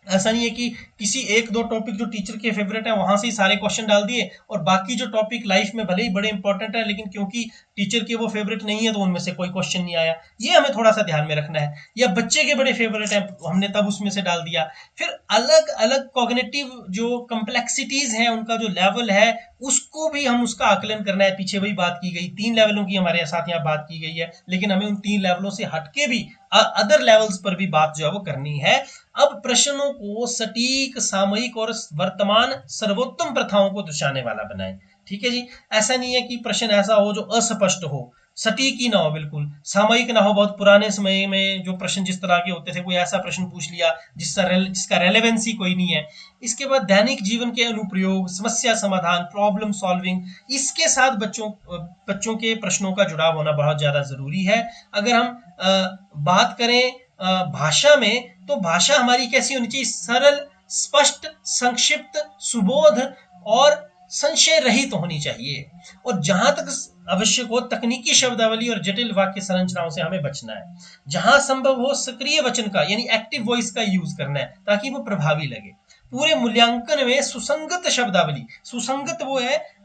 ऐसा नहीं है कि किसी एक दो टॉपिक जो टीचर के फेवरेट है वहां से ही सारे क्वेश्चन डाल दिए और बाकी जो टॉपिक लाइफ में भले ही बड़े इंपॉर्टेंट है लेकिन क्योंकि टीचर के वो फेवरेट नहीं है तो उनमें से कोई क्वेश्चन नहीं आया। ये हमें थोड़ा सा ध्यान में रखना है। या बच्चे के बड़े फेवरेट है हमने तब उसमें से डाल दिया। फिर अलग अलग कॉग्निटिव जो कम्प्लेक्सिटीज हैं, उनका जो लेवल है उसको भी हम उसका आकलन करना है। पीछे वही बात की गई, 3 लेवलों की हमारे साथ यहाँ बात की गई है, लेकिन हमें उन 3 लेवलों से हटके भी अदर लेवल्स पर भी बात जो है वो करनी है। अब प्रश्नों को सटीक, सामयिक और वर्तमान सर्वोत्तम प्रथाओं को दर्शाने वाला बनाएं। ठीक है जी, ऐसा नहीं है कि प्रश्न ऐसा हो जो अस्पष्ट हो, सटीक ही ना हो, बिल्कुल सामयिक ना हो। बहुत पुराने समय में जो प्रश्न जिस तरह के होते थे, कोई ऐसा प्रश्न पूछ लिया जिसका रेलेवेंसी कोई नहीं है। इसके बाद दैनिक जीवन के अनुप्रयोग, समस्या समाधान, प्रॉब्लम सॉल्विंग, इसके साथ बच्चों के प्रश्नों का जुड़ाव होना बहुत ज्यादा जरूरी है। अगर हम बात करें भाषा में, तो भाषा हमारी कैसी होनी चाहिए? सरल, स्पष्ट, संक्षिप्त, सुबोध और संशय रहित तो होनी चाहिए। और जहां तक आवश्यक हो तकनीकी शब्दावली और जटिल वाक्य संरचनाओं से हमें बचना है। जहां संभव हो सक्रिय वचन का यानी एक्टिव वॉइस का यूज करना है ताकि वो प्रभावी लगे। पूरे मूल्यांकन में सुसंगत शब्दावली, सुसंगत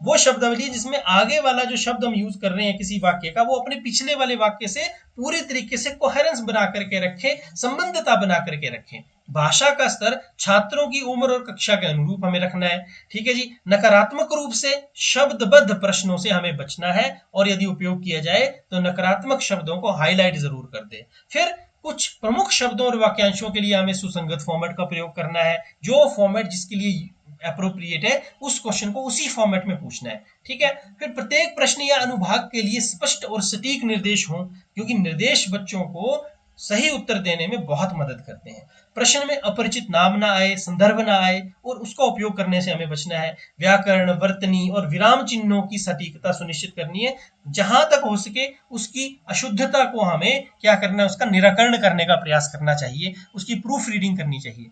वो शब्दावली जिसमें आगे वाला जो शब्द हम यूज कर रहे हैं किसी वाक्य का, वो अपने पिछले वाले वाक्य से पूरी तरीके से कोहेरेंस बना करके रखे, संबंधता बना करके रखे। भाषा का स्तर छात्रों की उम्र और कक्षा के अनुरूप हमें रखना है। ठीक है जी, नकारात्मक रूप से शब्दबद्ध प्रश्नों से हमें बचना है और यदि उपयोग किया जाए तो नकारात्मक शब्दों को हाईलाइट जरूर कर दे। फिर कुछ प्रमुख शब्दों और वाक्यांशों के लिए हमें सुसंगत फॉर्मेट का प्रयोग करना है। जो फॉर्मेट जिसके लिए अप्रोप्रिएट है उस क्वेश्चन को उसी फॉर्मेट में पूछना है। ठीक है, फिर प्रत्येक प्रश्न या अनुभाग के लिए स्पष्ट और सटीक निर्देश हों, क्योंकि निर्देश बच्चों को सही उत्तर देने में बहुत मदद करते हैं। प्रश्न में अपरिचित नाम ना आए, संदर्भ ना आए और उसका उपयोग करने से हमें बचना है। व्याकरण, वर्तनी और विराम चिन्हों की सटीकता सुनिश्चित करनी है। जहां तक हो सके उसकी अशुद्धता को हमें क्या करना है, उसका निराकरण करने का प्रयास करना चाहिए, उसकी प्रूफ रीडिंग करनी चाहिए।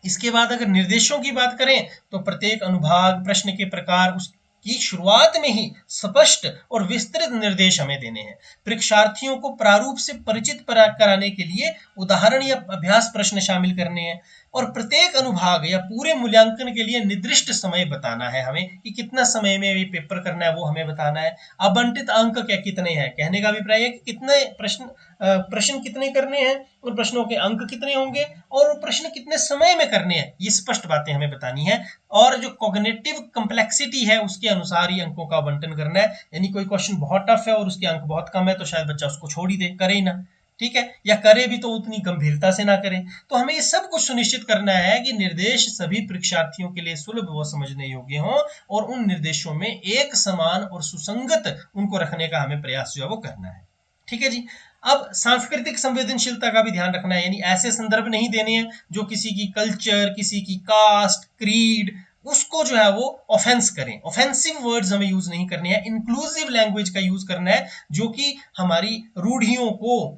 इसके बाद अगर निर्देशों की बात करें तो प्रत्येक अनुभाग, प्रश्न के प्रकार, उसकी शुरुआत में ही स्पष्ट और विस्तृत निर्देश हमें देने हैं। परीक्षार्थियों को प्रारूप से परिचित कराने के लिए उदाहरण या अभ्यास प्रश्न शामिल करने हैं और प्रत्येक अनुभाग या पूरे मूल्यांकन के लिए निर्दिष्ट समय बताना है हमें कि कितना समय में ये पेपर करना है, वो हमें बताना है। आवंटित अंक क्या कितने हैं, कहने का अभिप्राय है कि कितने प्रश्न कितने करने हैं और प्रश्नों के अंक कितने होंगे और प्रश्न कितने समय में करने हैं, ये स्पष्ट बातें हमें बतानी है। और जो कॉग्निटिव कम्प्लेक्सिटी है उसके अनुसार ही अंकों का आवंटन करना है। यानी कोई क्वेश्चन बहुत टफ है और उसके अंक बहुत कम है तो शायद बच्चा उसको छोड़ ही दे, करे ही ना। ठीक है, या करे भी तो उतनी गंभीरता से ना करें। तो हमें ये सब कुछ सुनिश्चित करना है कि निर्देश सभी परीक्षार्थियों के लिए सुलभ व समझने योग्य हों और उन निर्देशों में एक समान और सुसंगत उनको रखने का हमें प्रयास जो है वो करना है। ठीक है जी, अब सांस्कृतिक संवेदनशीलता का भी ध्यान रखना है। यानी ऐसे संदर्भ नहीं देने हैं जो किसी की कल्चर, किसी की कास्ट, क्रीड, उसको जो है वो ऑफेंस करें। ऑफेंसिव वर्ड्स हमें यूज नहीं करने हैं। इंक्लूसिव लैंग्वेज का यूज करना है जो कि हमारी रूढ़ियों को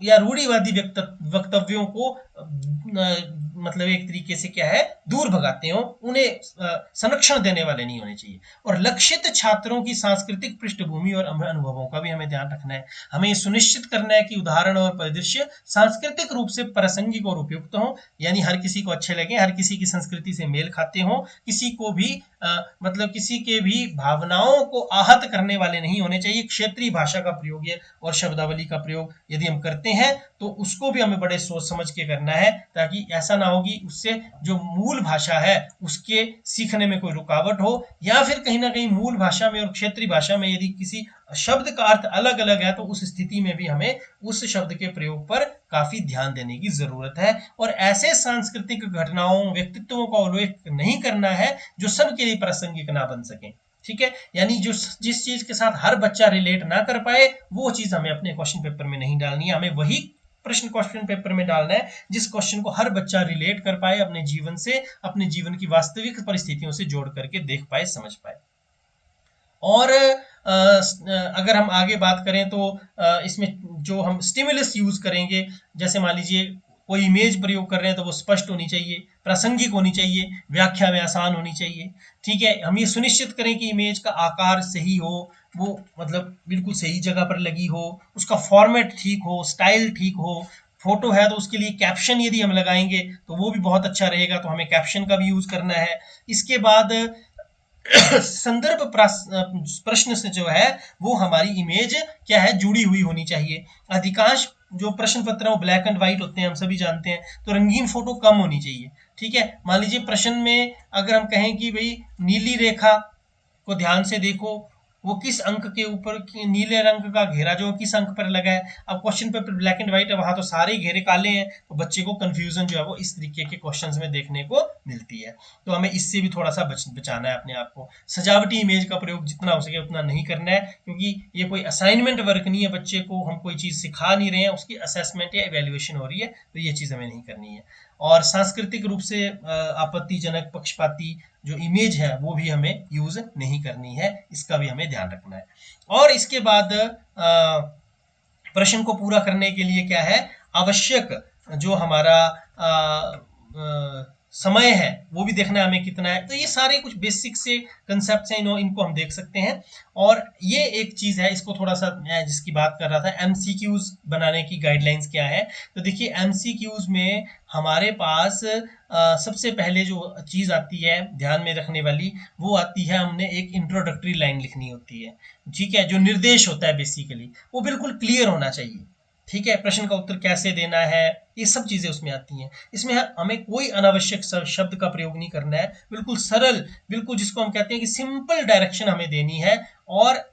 या रूढ़िवादी वक्तव्यों को मतलब एक तरीके से क्या है, दूर भगाते हो, उन्हें संरक्षण देने वाले नहीं होने चाहिए। और लक्षित छात्रों की सांस्कृतिक पृष्ठभूमि और अनुभवों का भी हमें ध्यान रखना है। हमें ये सुनिश्चित करना है कि उदाहरण और परिदृश्य सांस्कृतिक रूप से प्रासंगिक और उपयुक्त हो, यानी हर किसी को अच्छे लगे, हर किसी की संस्कृति से मेल खाते हो, किसी को भी मतलब किसी के भी भावनाओं को आहत करने वाले नहीं होने चाहिए। क्षेत्रीय भाषा का प्रयोग और शब्दावली का प्रयोग यदि हम करते हैं तो उसको भी हमें बड़े सोच समझ के करना है, ताकि ऐसा ना हो कि उससे जो मूल भाषा है उसके सीखने में कोई रुकावट हो, या फिर कहीं ना कहीं मूल भाषा में और क्षेत्रीय भाषा में यदि किसी शब्द का अर्थ अलग अलग है तो उस स्थिति में भी हमें उस शब्द के प्रयोग पर काफी ध्यान देने की जरूरत है। और ऐसे सांस्कृतिक घटनाओं व्यक्तित्वों का उल्लेख नहीं करना है जो सबके लिए प्रासंगिक ना बन सके। ठीक है, यानी जो जिस चीज के साथ हर बच्चा रिलेट ना कर पाए वो चीज हमें अपने क्वेश्चन पेपर में नहीं डालनी है। हमें वही प्रश्न क्वेश्चन पेपर में डालना है जिस क्वेश्चन को हर बच्चा रिलेट कर पाए अपने जीवन से, अपने जीवन की वास्तविक परिस्थितियों से जोड़ करके देख पाए, समझ पाए। और अगर हम आगे बात करें तो इसमें जो हम स्टिमुलस यूज करेंगे, जैसे मान लीजिए कोई इमेज प्रयोग कर रहे हैं तो वो स्पष्ट होनी चाहिए, प्रासंगिक होनी चाहिए, व्याख्या में आसान होनी चाहिए। ठीक है, हम ये सुनिश्चित करें कि इमेज का आकार सही हो, वो मतलब बिल्कुल सही जगह पर लगी हो, उसका फॉर्मेट ठीक हो, स्टाइल ठीक हो। फोटो है तो उसके लिए कैप्शन यदि हम लगाएंगे तो वो भी बहुत अच्छा रहेगा, तो हमें कैप्शन का भी यूज करना है। इसके बाद संदर्भ प्रश्न से जो है वो हमारी इमेज क्या है, जुड़ी हुई होनी चाहिए। अधिकांश जो प्रश्न पत्र है वो ब्लैक एंड व्हाइट होते हैं, हम सभी जानते हैं, तो रंगीन फोटो कम होनी चाहिए। ठीक है, मान लीजिए प्रश्न में अगर हम कहें कि भाई नीली रेखा को ध्यान से देखो, वो किस अंक के ऊपर, नीले रंग का घेरा जो किस अंक पर लगा है। अब question pepper black and white है, वहां तो सारे घेरे काले हैं, तो बच्चे को कंफ्यूजन जो है वो इस तरीके के क्वेश्चंस में देखने को मिलती है। तो हमें इससे भी थोड़ा सा बचाना है अपने आप को। सजावटी इमेज का प्रयोग जितना हो सके उतना नहीं करना है, क्योंकि ये कोई असाइनमेंट वर्क नहीं है, बच्चे को हम कोई चीज सिखा नहीं रहे हैं, उसकी असेसमेंट या इवेल्युएशन हो रही है, तो ये चीज हमें नहीं करनी है। और सांस्कृतिक रूप से आपत्तिजनक, पक्षपाती जो इमेज है वो भी हमें यूज नहीं करनी है, इसका भी हमें ध्यान रखना है। और इसके बाद प्रश्न को पूरा करने के लिए क्या है, आवश्यक जो हमारा समय है वो भी देखना है हमें कितना है। तो ये सारे कुछ बेसिक से कंसेप्ट हैं, इनको हम देख सकते हैं। और ये एक चीज है, इसको थोड़ा सा मैं जिसकी बात कर रहा था, एमसीक्यूज बनाने की गाइडलाइंस क्या है। तो देखिए एमसीक्यूज में हमारे पास सबसे पहले जो चीज आती है ध्यान में रखने वाली, वो आती है, हमने एक इंट्रोडक्टरी लाइन लिखनी होती है। ठीक है, जो निर्देश होता है बेसिकली वो बिल्कुल क्लियर होना चाहिए। ठीक है, प्रश्न का उत्तर कैसे देना है, ये सब चीजें उसमें आती हैं। इसमें हमें कोई अनावश्यक शब्द का प्रयोग नहीं करना है, बिल्कुल सरल, बिल्कुल जिसको हम कहते हैं कि सिंपल डायरेक्शन हमें देनी है। और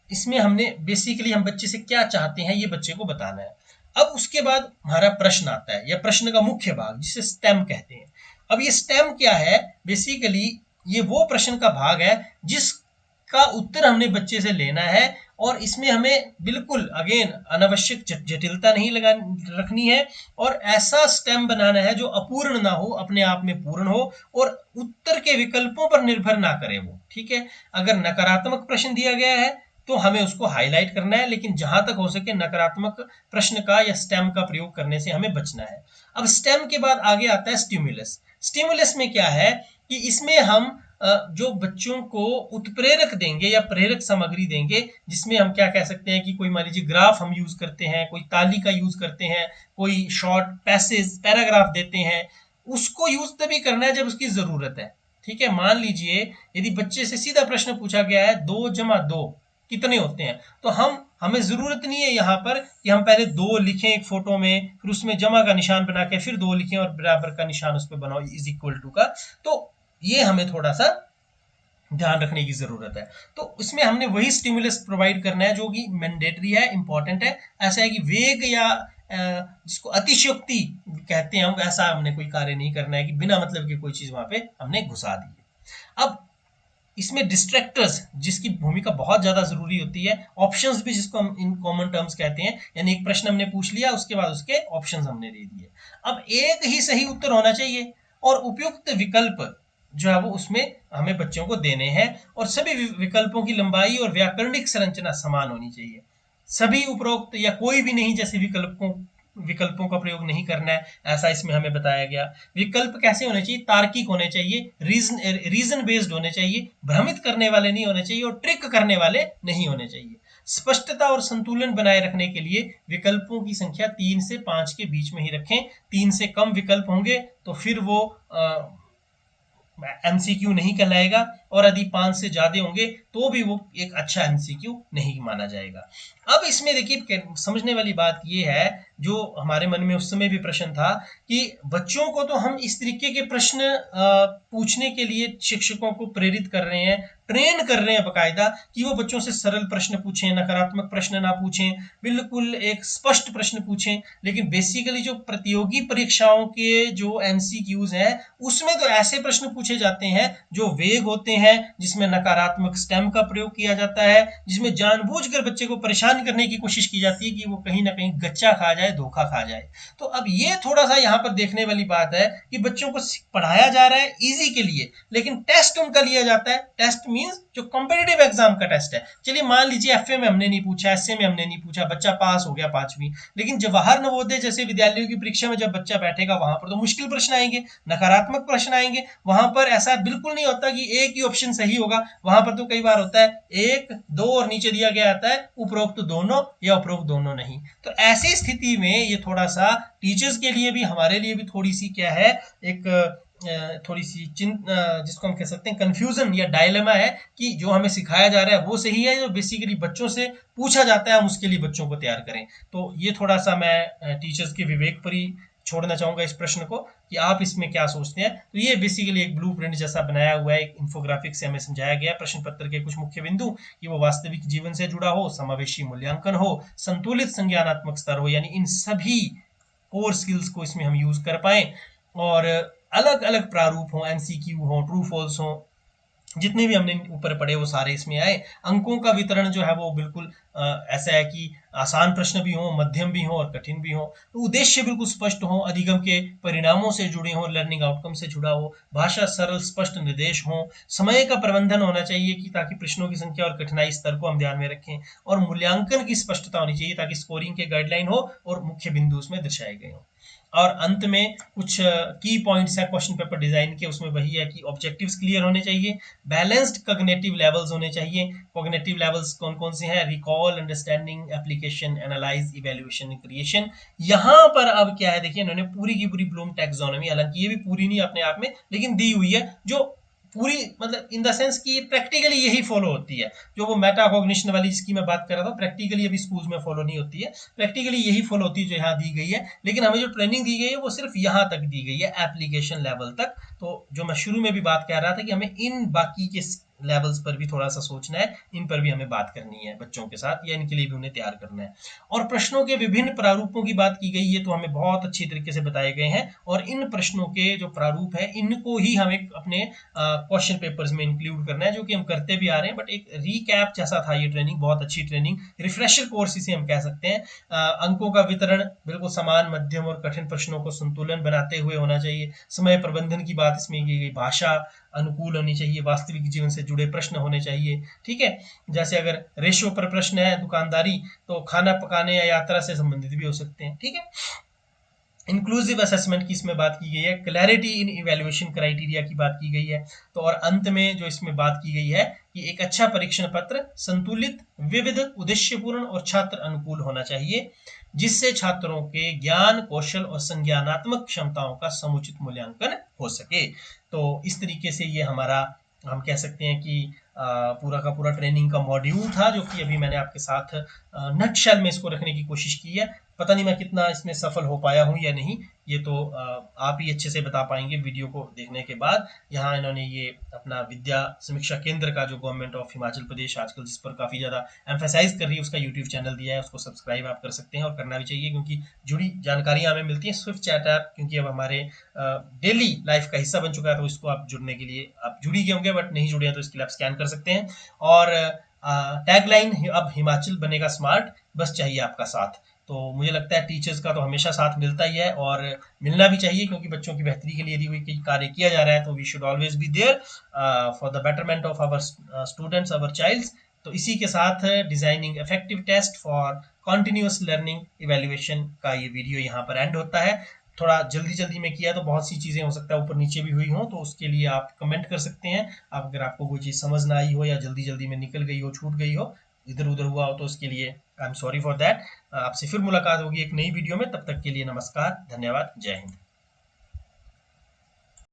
इसमें हमने बेसिकली हम बच्चे से क्या चाहते हैं ये बच्चे को बताना है। अब उसके बाद हमारा प्रश्न आता है, या प्रश्न का मुख्य भाग जिसे स्टेम कहते हैं। अब ये स्टेम क्या है, बेसिकली ये वो प्रश्न का भाग है जिसका उत्तर हमने बच्चे से लेना है, और इसमें हमें बिल्कुल अगेन अनावश्यक जटिलता नहीं लगा रखनी है, और ऐसा स्टेम बनाना है जो अपूर्ण ना हो, अपने आप में पूर्ण हो, और उत्तर के विकल्पों पर निर्भर ना करे वो। ठीक है, अगर नकारात्मक प्रश्न दिया गया है तो हमें उसको हाईलाइट करना है, लेकिन जहां तक हो सके नकारात्मक प्रश्न का या स्टेम का प्रयोग करने से हमें बचना है। अब स्टेम के बाद आगे आता है स्टिमुलस। स्टिमुलस में क्या है कि इसमें हम जो बच्चों को उत्प्रेरक देंगे या प्रेरक सामग्री देंगे, जिसमें हम क्या कह सकते हैं कि कोई मान लीजिए ग्राफ हम यूज करते हैं, कोई ताली का यूज करते हैं, कोई शॉर्ट पैसेज पैराग्राफ देते हैं, उसको यूज तभी करना है जब उसकी जरूरत है। ठीक है, मान लीजिए यदि बच्चे से सीधा प्रश्न पूछा गया है 2 + 2 कितने होते हैं, तो हमें जरूरत नहीं है यहाँ पर कि हम पहले 2 लिखें एक फोटो में, फिर उसमें जमा का निशान बना के फिर 2 लिखें और बराबर का निशान उस पर बनाओ = का। तो ये हमें थोड़ा सा ध्यान रखने की जरूरत है। तो इसमें हमने वही स्टिमुलस प्रोवाइड करना है जो कि मैंडेटरी है, इंपॉर्टेंट है। ऐसा है कि वेग या जिसको अतिशयोक्ति कहते हैं हम, ऐसा हमने कोई कार्य नहीं करना है कि बिना मतलब की कोई चीज वहां पे हमने घुसा दी है। अब इसमें डिस्ट्रैक्टर्स जिसकी भूमिका बहुत ज्यादा जरूरी होती है, ऑप्शंस भी जिसको हम इन कॉमन टर्म्स कहते हैं, यानी एक प्रश्न हमने पूछ लिया उसके बाद उसके ऑप्शंस हमने दे दिए। अब एक ही सही उत्तर होना चाहिए और उपयुक्त विकल्प जो है वो उसमें हमें बच्चों को देने हैं, और सभी विकल्पों की लंबाई और व्याकरणिक संरचना समान होनी चाहिए। सभी उपरोक्त या कोई भी नहीं जैसे विकल्पों विकल्पों का प्रयोग नहीं करना है, ऐसा इसमें हमें बताया गया। विकल्प कैसे होने चाहिए? तार्किक होने चाहिए, रीजन बेस्ड होने चाहिए, भ्रमित करने वाले नहीं होने चाहिए और ट्रिक करने वाले नहीं होने चाहिए। स्पष्टता और संतुलन बनाए रखने के लिए विकल्पों की संख्या 3 से 5 के बीच में ही रखें। 3 से कम विकल्प होंगे तो फिर वो एमसीक्यू नहीं कहलाएगा, और यदि 5 से ज्यादा होंगे तो भी वो एक अच्छा एमसीक्यू नहीं माना जाएगा। अब इसमें देखिए समझने वाली बात ये है, जो हमारे मन में उस समय भी प्रश्न था कि बच्चों को तो हम इस तरीके के प्रश्न पूछने के लिए शिक्षकों को प्रेरित कर रहे हैं, ट्रेन कर रहे हैं बकायदा, कि वो बच्चों से सरल प्रश्न पूछें, नकारात्मक प्रश्न ना पूछें, बिल्कुल एक स्पष्ट प्रश्न पूछें। लेकिन बेसिकली जो प्रतियोगी परीक्षाओं के जो एमसीक्यूज हैं उसमें तो ऐसे प्रश्न पूछे जाते हैं जो वेग होते हैं, जिसमें नकारात्मक स्टेम का प्रयोग किया जाता है, जिसमें जानबूझकर बच्चे को परेशान करने की कोशिश की जाती है कि वो कहीं ना कहीं गच्चा खा जाए, धोखा खा जाए। तो अब ये थोड़ा सा यहाँ पर देखने वाली बात है कि बच्चों को पढ़ाया जा रहा है इजी के लिए, लेकिन टेस्ट उनका लिया जाता है। टेस्ट मींस जो कॉम्पिटिटिव एग्जाम का टेस्ट है। चलिए मान लीजिए एफए में हमने नहीं पूछा, एसए में हमने नहीं पूछा, बच्चा पास हो गया 5वीं, लेकिन जवाहर नवोदय जैसे विद्यालयों की परीक्षा में जब बच्चा बैठेगा वहां पर तो मुश्किल प्रश्न आएंगे, नकारात्मक प्रश्न आएंगे। वहां पर ऐसा बिल्कुल नहीं होता कि एक ही ऑप्शन सही होगा, वहां पर तो कई बार होता है 1, 2 और नीचे दिया गया आता है उपरोक्त दोनों या उपरोक्त दोनों नहीं। तो ऐसी स्थिति में ये थोड़ा सा टीचर्स के लिए भी, हमारे लिए भी थोड़ी सी क्या है, एक थोड़ी सी जिसको हम कह सकते हैं कंफ्यूजन या डायलेमा है कि जो हमें सिखाया जा रहा है वो सही है, जो बेसिकली बच्चों से पूछा जाता है हम उसके लिए बच्चों को तैयार करें। तो ये थोड़ा सा मैं टीचर्स के विवेक पर ही छोड़ना चाहूंगा इस प्रश्न को कि आप इसमें क्या सोचते हैं। तो ये बेसिकली एक ब्लूप्रिंट जैसा बनाया हुआ है, एक इंफोग्राफिक से हमें समझाया गया प्रश्न पत्र के कुछ मुख्य बिंदु कि वो वास्तविक जीवन से जुड़ा हो, समावेशी मूल्यांकन हो, संतुलित संज्ञानात्मक स्तर हो, यानी इन सभी कोर स्किल्स को इसमें हम यूज कर पाए, और अलग अलग प्रारूप हो, एमसीक्यू हो, ट्रू फॉल्स हो, जितने भी हमने ऊपर पढ़े वो सारे इसमें आए। अंकों का वितरण जो है वो बिल्कुल ऐसा है कि आसान प्रश्न भी हो, मध्यम भी हो और कठिन भी हो। तो उद्देश्य बिल्कुल स्पष्ट हो, अधिगम के परिणामों से जुड़े हो, लर्निंग आउटकम से जुड़ा हो, भाषा सरल स्पष्ट निर्देश हो, समय का प्रबंधन होना चाहिए कि ताकि प्रश्नों की संख्या और कठिनाई स्तर को हम ध्यान में रखें, और मूल्यांकन की स्पष्टता होनी चाहिए ताकि स्कोरिंग के गाइडलाइन हो और मुख्य बिंदु उसमें दर्शाए गए हो। और अंत में कुछ की पॉइंट्स है क्वेश्चन पेपर डिजाइन के, उसमें वही है कि ऑब्जेक्टिव्स क्लियर होने चाहिए, बैलेंस्ड कॉग्निटिव लेवल्स होने चाहिए। कॉग्निटिव लेवल्स कौन कौन से हैं? Recall, understanding, application, analyse, evaluation, creation. यहाँ पर अब क्या है, देखिए इन्होंने पूरी की पूरी ब्लूम टैक्सोनॉमी, हालांकि ये भी पूरी नहीं अपने आप में लेकिन दी हुई है, जो पूरी मतलब इन द सेंस कि प्रैक्टिकली यही फॉलो होती है। जो वो मेटाकॉग्निशन वाली जिसकी मैं बात कर रहा था, प्रैक्टिकली अभी स्कूल्स में फॉलो नहीं होती है, प्रैक्टिकली यही फॉलो होती है जो यहाँ दी गई है। लेकिन हमें जो ट्रेनिंग दी गई है वो सिर्फ यहाँ तक दी गई है, एप्लीकेशन लेवल तक। तो जो मैं शुरू में भी बात कर रहा था कि हमें इन बाकी के लेवल्स पर भी थोड़ा सा सोचना है, इन पर भी हमें बात करनी है बच्चों के साथ, या इनके लिए भी उन्हें तैयार करना है। और प्रश्नों के विभिन्न प्रारूपों की बात की गई है, तो हमें बहुत अच्छी तरीके से बताए गए हैं, और इन प्रश्नों के जो प्रारूप है इनको ही हमें अपने क्वेश्चन पेपर्स में इंक्लूड करना है, जो कि हम करते भी आ रहे हैं। बट एक रीकैप जैसा था ये ट्रेनिंग, बहुत अच्छी ट्रेनिंग, रिफ्रेशर कोर्स इसे हम कह सकते हैं। अंकों का वितरण बिल्कुल समान, मध्यम और कठिन प्रश्नों को संतुलन बनाते हुए होना चाहिए। समय प्रबंधन की बात इसमें की गई, भाषा अनुकूल होनी चाहिए, वास्तविक जीवन से जुड़े प्रश्न होने चाहिए। ठीक है, जैसे अगर रेशो पर प्रश्न है दुकानदारी, तो खाना पकाने या यात्रा से संबंधित भी हो सकते हैं। ठीक है, इंक्लूसिव असेसमेंट की इसमें बात की गई है, क्लैरिटी इन इवैल्यूएशन क्राइटेरिया की बात की गई है। तो और अंत में जो इसमें बात की गई है कि एक अच्छा परीक्षण पत्र संतुलित, विविध, उद्देश्यपूर्ण और छात्र अनुकूल होना चाहिए, जिससे छात्रों के ज्ञान, कौशल और संज्ञानात्मक क्षमताओं का समुचित मूल्यांकन हो सके। तो इस तरीके से ये हमारा, हम कह सकते हैं कि पूरा का पूरा ट्रेनिंग का मॉड्यूल था, जो कि अभी मैंने आपके साथ नटशेल में इसको रखने की कोशिश की है। पता नहीं मैं कितना इसमें सफल हो पाया हूँ या नहीं, ये तो आप ही अच्छे से बता पाएंगे वीडियो को देखने के बाद। यहाँ इन्होंने ये अपना विद्या समीक्षा केंद्र का, जो गवर्नमेंट ऑफ हिमाचल प्रदेश आजकल जिस पर काफ़ी ज़्यादा एम्फेसाइज कर रही है, उसका यूट्यूब चैनल दिया है, उसको सब्सक्राइब आप कर सकते हैं, और करना भी चाहिए क्योंकि जुड़ी जानकारियाँ हमें मिलती हैं। स्विफ्ट चैट ऐप क्योंकि अब हमारे डेली लाइफ का हिस्सा बन चुका है, तो इसको आप जुड़ने के लिए, आप जुड़ी गए होंगे बट नहीं जुड़े हैं तो इसके लिए आप स्कैन कर सकते हैं। और टैगलाइन अब हिमाचल बनेगा स्मार्ट, बस चाहिए आपका साथ। तो मुझे लगता है टीचर्स का तो हमेशा साथ मिलता ही है और मिलना भी चाहिए, क्योंकि बच्चों की बेहतरी के लिए यदि कोई कार्य किया जा रहा है तो we should always be there for the betterment of our students, our childs. तो इसी के साथ designing effective test for continuous learning evaluation का ये वीडियो यहाँ पर एंड होता है। थोड़ा जल्दी जल्दी में किया तो बहुत सी चीज़ें हो सकता है ऊपर नीचे भी हुई हो, तो उसके लिए आप कमेंट कर सकते हैं। आप अगर आपको कोई चीज़ समझ ना आई हो या जल्दी जल्दी में निकल गई हो, छूट गई हो, इधर उधर हुआ हो, तो उसके लिए I am sorry for that. आपसे फिर मुलाकात होगी एक नई वीडियो में, तब तक के लिए नमस्कार, धन्यवाद, जय हिंद।